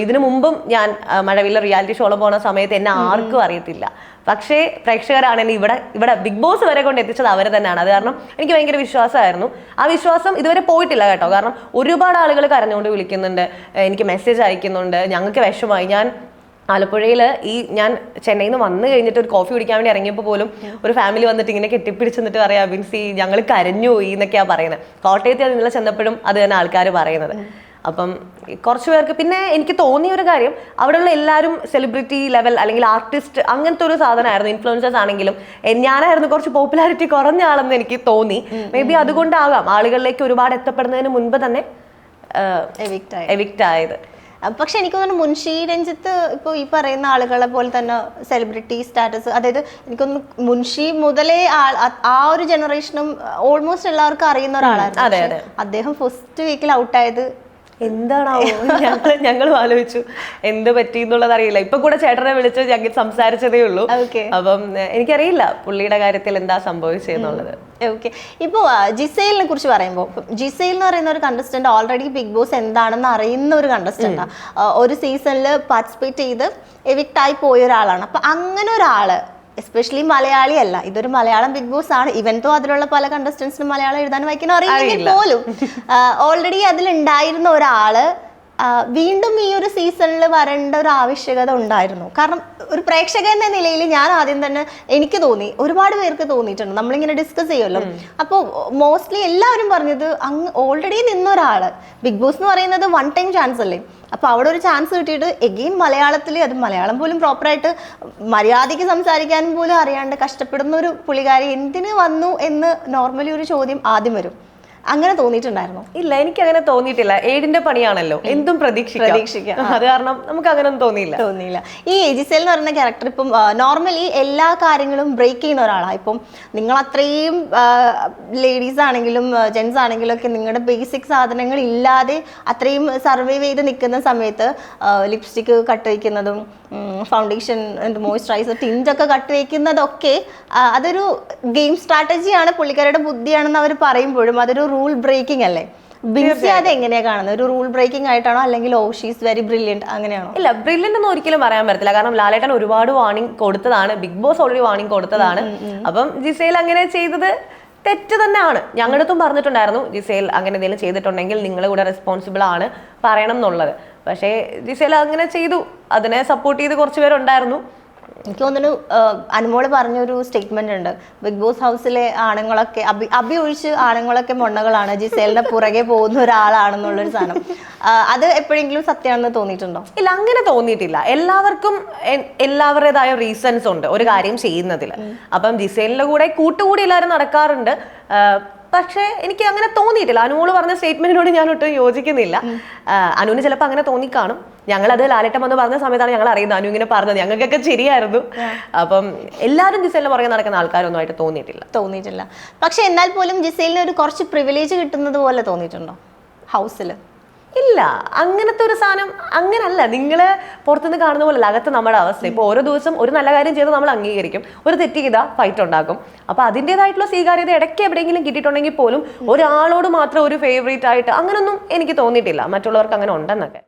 ഇതിനു മുമ്പും ഞാൻ മഴവില്ല റിയാലിറ്റി ഷോയിൽ പോകുന്ന സമയത്ത് എന്നെ ആർക്കും അറിയത്തില്ല. പക്ഷേ പ്രേക്ഷകരാണ് എന്നെ ഇവിടെ ബിഗ് ബോസ് വരെ കൊണ്ട് എത്തിച്ചത് അവർ തന്നെയാണ്. അത് കാരണം എനിക്ക് ഭയങ്കര വിശ്വാസമായിരുന്നു. ആ വിശ്വാസം ഇതുവരെ പോയിട്ടില്ല കേട്ടോ. കാരണം ഒരുപാട് ആളുകൾ കരഞ്ഞുകൊണ്ട് വിളിക്കുന്നുണ്ട്, എനിക്ക് മെസ്സേജ് അയക്കുന്നുണ്ട്, ഞങ്ങൾക്ക് വിഷമമായി. ഞാൻ ആലപ്പുഴയിൽ ഞാൻ ചെന്നൈയിൽ നിന്ന് വന്നു കഴിഞ്ഞിട്ട് ഒരു കോഫി കുടിക്കാൻ വേണ്ടി ഇറങ്ങിയപ്പോൾ പോലും ഒരു ഫാമിലി വന്നിട്ട് ഇങ്ങനെ കെട്ടിപ്പിടിച്ചെന്നിട്ട് പറയാം, ബിൻസി ഞങ്ങൾ കരഞ്ഞു പോയി എന്നൊക്കെയാണ് പറയുന്നത്. കോട്ടയത്ത് അത് ഇന്നലെ ചെന്നപ്പോഴും അത് തന്നെ ആൾക്കാർ പറയുന്നത്. അപ്പം കുറച്ച് പേർക്ക് പിന്നെ എനിക്ക് തോന്നിയ ഒരു കാര്യം, അവിടെയുള്ള എല്ലാവരും സെലിബ്രിറ്റി ലെവൽ അല്ലെങ്കിൽ ആർട്ടിസ്റ്റ് അങ്ങനത്തെ ഒരു സാധനമായിരുന്നു. ഇൻഫ്ലുവൻസേഴ്സ് ആണെങ്കിലും ഞാനായിരുന്നു കുറച്ച് പോപ്പുലാരിറ്റി കുറഞ്ഞ ആളെന്ന് എനിക്ക് തോന്നി. മേ ബി അതുകൊണ്ടാകാം ആളുകളിലേക്ക് ഒരുപാട് എത്തപ്പെടുന്നതിന് മുൻപ് തന്നെ എവിക്റ്റ് ആയത്. പക്ഷെ എനിക്ക് തോന്നുന്നു മുൻഷി രഞ്ജിത്ത് ഇപ്പോൾ ഈ പറയുന്ന ആളുകളെ പോലെ തന്നെ സെലിബ്രിറ്റി സ്റ്റാറ്റസ്, അതായത് എനിക്കൊന്ന് മുൻഷി മുതലേ ആ ഒരു ജനറേഷനും ഓൾമോസ്റ്റ് എല്ലാവർക്കും അറിയുന്ന ഒരാളായിരുന്നു. അദ്ദേഹം ഫസ്റ്റ് വീക്കിൽ ഔട്ടായത് എന്താണാവോ? ഞങ്ങളും ആലോചിച്ചു എന്ത് പറ്റി എന്നുള്ളത് അറിയില്ല. ഇപ്പൊ കൂടെ ചേട്ടനെ വിളിച്ച് ഞങ്ങൾ സംസാരിച്ചതേ ഉള്ളൂ. അപ്പം എനിക്കറിയില്ല പുള്ളിയുടെ കാര്യത്തിൽ എന്താ സംഭവിച്ചെന്നുള്ളത്. ഓക്കെ, ഇപ്പോൾ ജിസൈലിനെ കുറിച്ച് പറയുമ്പോൾ, ജിസൈൽ എന്ന് പറയുന്ന ഒരു കണ്ടസ്റ്റന്റ് ഓൾറെഡി ബിഗ് ബോസ് എന്താണെന്ന് അറിയുന്ന ഒരു കണ്ടസ്റ്റന്റാണ്. ഒരു സീസണിൽ പാർട്ടിസിപ്പേറ്റ് ചെയ്ത് എവിക്റ്റായി പോയ ഒരാളാണ്. അപ്പൊ അങ്ങനെ ഒരാള് എസ്പെഷ്യലി മലയാളി അല്ല, ഇതൊരു മലയാളം ബിഗ് ബോസ് ആണ്. ഇവൻതോ അതിലുള്ള പല കണ്ടസ്റ്റൻസിനും മലയാളം എഴുതാനും വായിക്കാനും അറിയില്ലെങ്കിൽ പോലും ഓൾറെഡി അതിലുണ്ടായിരുന്ന ഒരാള് വീണ്ടും ഈ ഒരു സീസണിൽ വരേണ്ട ഒരു ആവശ്യകത ഉണ്ടായിരുന്നു. കാരണം ഒരു പ്രേക്ഷകൻ എന്ന നിലയിൽ ഞാൻ ആദ്യം തന്നെ എനിക്ക് തോന്നി, ഒരുപാട് പേർക്ക് തോന്നിയിട്ടുണ്ട്, നമ്മളിങ്ങനെ ഡിസ്കസ് ചെയ്യുമല്ലോ. അപ്പോൾ മോസ്റ്റ്ലി എല്ലാവരും പറഞ്ഞത് ഓൾറെഡി നിന്നൊരാള്, ബിഗ് ബോസ് എന്ന് പറയുന്നത് വൺ ടൈം ചാൻസ് അല്ലേ. അപ്പോൾ അവിടെ ഒരു ചാൻസ് കിട്ടിയിട്ട് എഗെയിൻ മലയാളത്തിൽ, അത് മലയാളം പോലും പ്രോപ്പറായിട്ട് മര്യാദയ്ക്ക് സംസാരിക്കാനും പോലും അറിയാണ്ട് കഷ്ടപ്പെടുന്ന ഒരു പുള്ളിക്കാരി എന്തിന് വന്നു എന്ന് നോർമലി ഒരു ചോദ്യം ആദ്യം വരും. അങ്ങനെ തോന്നിയിട്ടുണ്ടായിരുന്നു? ഇല്ല, എനിക്ക് അങ്ങനെ തോന്നിയിട്ടില്ല. ഏടിന്റെ പണിയാണല്ലോ, എന്തും പ്രതീക്ഷിക്കാം. അത് കാരണം നമുക്ക് അങ്ങനെ ഒന്നും തോന്നിയില്ല. ഈ ജിസൈൽ എന്ന് പറയുന്ന ക്യാരക്ടർ ഇപ്പം നോർമലി എല്ലാ കാര്യങ്ങളും ബ്രേക്ക് ചെയ്യുന്ന ഒരാളാണ്. ഇപ്പം നിങ്ങൾ അത്രയും ലേഡീസ് ആണെങ്കിലും ജെൻസ് ആണെങ്കിലും ഒക്കെ നിങ്ങളുടെ ബേസിക് സാധനങ്ങൾ ഇല്ലാതെ അത്രയും സർവൈവ് ചെയ്ത് നിൽക്കുന്ന സമയത്ത് ലിപ്സ്റ്റിക്ക് കട്ട് വയ്ക്കുന്നതും ഫൗണ്ടേഷൻ, മോയ്സ്ചറൈസർ, ടിഞ്ചൊക്കെ കട്ട് വയ്ക്കുന്നതൊക്കെ അതൊരു ഗെയിം സ്ട്രാറ്റജിയാണ്, പുള്ളിക്കാരുടെ ബുദ്ധിയാണെന്ന് അവർ പറയുമ്പോഴും അതൊരു റൂൾ ബ്രേക്കിംഗ് അല്ലേ? ബിൻസി അത് എങ്ങനെയാ കാണുന്നത്? ഒരു റൂൾ ബ്രേക്കിംഗ് ആയിട്ടാണോ, അല്ലെങ്കിൽ ഓ ഷീസ് വെരി ബ്രില്യന്റ് അങ്ങനെയാണോ? ഇല്ല, ബ്രില്യന്റ് ഒന്നും ഒരിക്കലും പറയാൻ പറ്റത്തില്ല. കാരണം ലാലേട്ടൻ ഒരുപാട് വാർണിംഗ് കൊടുത്തതാണ്, ബിഗ് ബോസ് ഓൾറെഡി വാർണിംഗ് കൊടുത്തതാണ്. അപ്പം ജിസൈൽ അങ്ങനെ ചെയ്തത് തെറ്റ് തന്നെയാണ്. ഞങ്ങളുടെ അടുത്തും പറഞ്ഞിട്ടുണ്ടായിരുന്നു, ജിസൈൽ അങ്ങനെ എന്തെങ്കിലും ചെയ്തിട്ടുണ്ടെങ്കിൽ നിങ്ങൾ കൂടെ റെസ്പോൺസിബിൾ ആണ് പറയണം എന്നുള്ളത്. പക്ഷേ ജിസൈൽ അങ്ങനെ ചെയ്തു, അതിനെ സപ്പോർട്ട് ചെയ്ത് കുറച്ച് പേരുണ്ടായിരുന്നു. എനിക്ക് തോന്നുന്നു അനുമോള് പറഞ്ഞൊരു സ്റ്റേറ്റ്മെന്റ് ഉണ്ട്, ബിഗ് ബോസ് ഹൗസിലെ ആണുങ്ങളൊക്കെ അഭി ഒഴിച്ച് ആണുങ്ങളൊക്കെ മൊണ്ണകളാണ്, ജിസൈലിന്റെ പുറകെ പോകുന്ന ഒരാളാണെന്നുള്ളൊരു സാധനം. അത് എപ്പോഴെങ്കിലും സത്യമാണെന്ന് തോന്നിയിട്ടുണ്ടോ? ഇല്ല, അങ്ങനെ തോന്നിയിട്ടില്ല. എല്ലാവർക്കും എല്ലാവരുടേതായ റീസൺസ് ഉണ്ട് ഒരു കാര്യം ചെയ്യുന്നതിൽ. അപ്പം ജിസൈലിന്റെ കൂടെ കൂട്ടുകൂടി എല്ലാവരും നടക്കാറുണ്ട്. പക്ഷേ എനിക്ക് അങ്ങനെ തോന്നിയിട്ടില്ല. അനുമോള് പറഞ്ഞ സ്റ്റേറ്റ്മെന്റിനോട് ഞാൻ ഒട്ടും യോജിക്കുന്നില്ല. അനുവിന് ചിലപ്പോൾ അങ്ങനെ തോന്നിക്കാണും. ഞങ്ങളത് ലാലേട്ടൻ വന്ന് പറഞ്ഞ സമയത്താണ് ഞങ്ങൾ അറിയുന്നത് അനു ഇങ്ങനെ പറഞ്ഞത്. ഞങ്ങൾക്കൊക്കെ ശരിയായിരുന്നു. അപ്പം എല്ലാവരും ജിസൈലിന് പുറകെ നടക്കുന്ന ആൾക്കാരൊന്നും ആയിട്ട് തോന്നിയിട്ടില്ല. പക്ഷെ എന്നാൽ പോലും ജിസൈലിന് ഒരു കുറച്ച് പ്രിവിലേജ് കിട്ടുന്നത് പോലെ തോന്നിയിട്ടുണ്ടോ ഹൗസിൽ? ഇല്ല, അങ്ങനത്തെ ഒരു സാധനം അങ്ങനല്ല. നിങ്ങൾ പുറത്തുനിന്ന് കാണുന്ന പോലെ അകത്ത് നമ്മുടെ അവസ്ഥ. ഇപ്പോൾ ഓരോ ദിവസം ഒരു നല്ല കാര്യം ചെയ്ത് നമ്മൾ അംഗീകരിക്കും, ഒരു തെറ്റ് ചെയ്താൽ ഫൈറ്റ് ഉണ്ടാക്കും. അപ്പോൾ അതിൻ്റെതായിട്ടുള്ള സ്വീകാര്യത ഇടയ്ക്ക് എവിടെയെങ്കിലും കിട്ടിയിട്ടുണ്ടെങ്കിൽ പോലും ഒരാളോട് മാത്രം ഒരു ഫേവറേറ്റ് ആയിട്ട് അങ്ങനൊന്നും എനിക്ക് തോന്നിയിട്ടില്ല. മറ്റുള്ളവർക്ക് അങ്ങനെ ഉണ്ടെന്നൊക്കെ.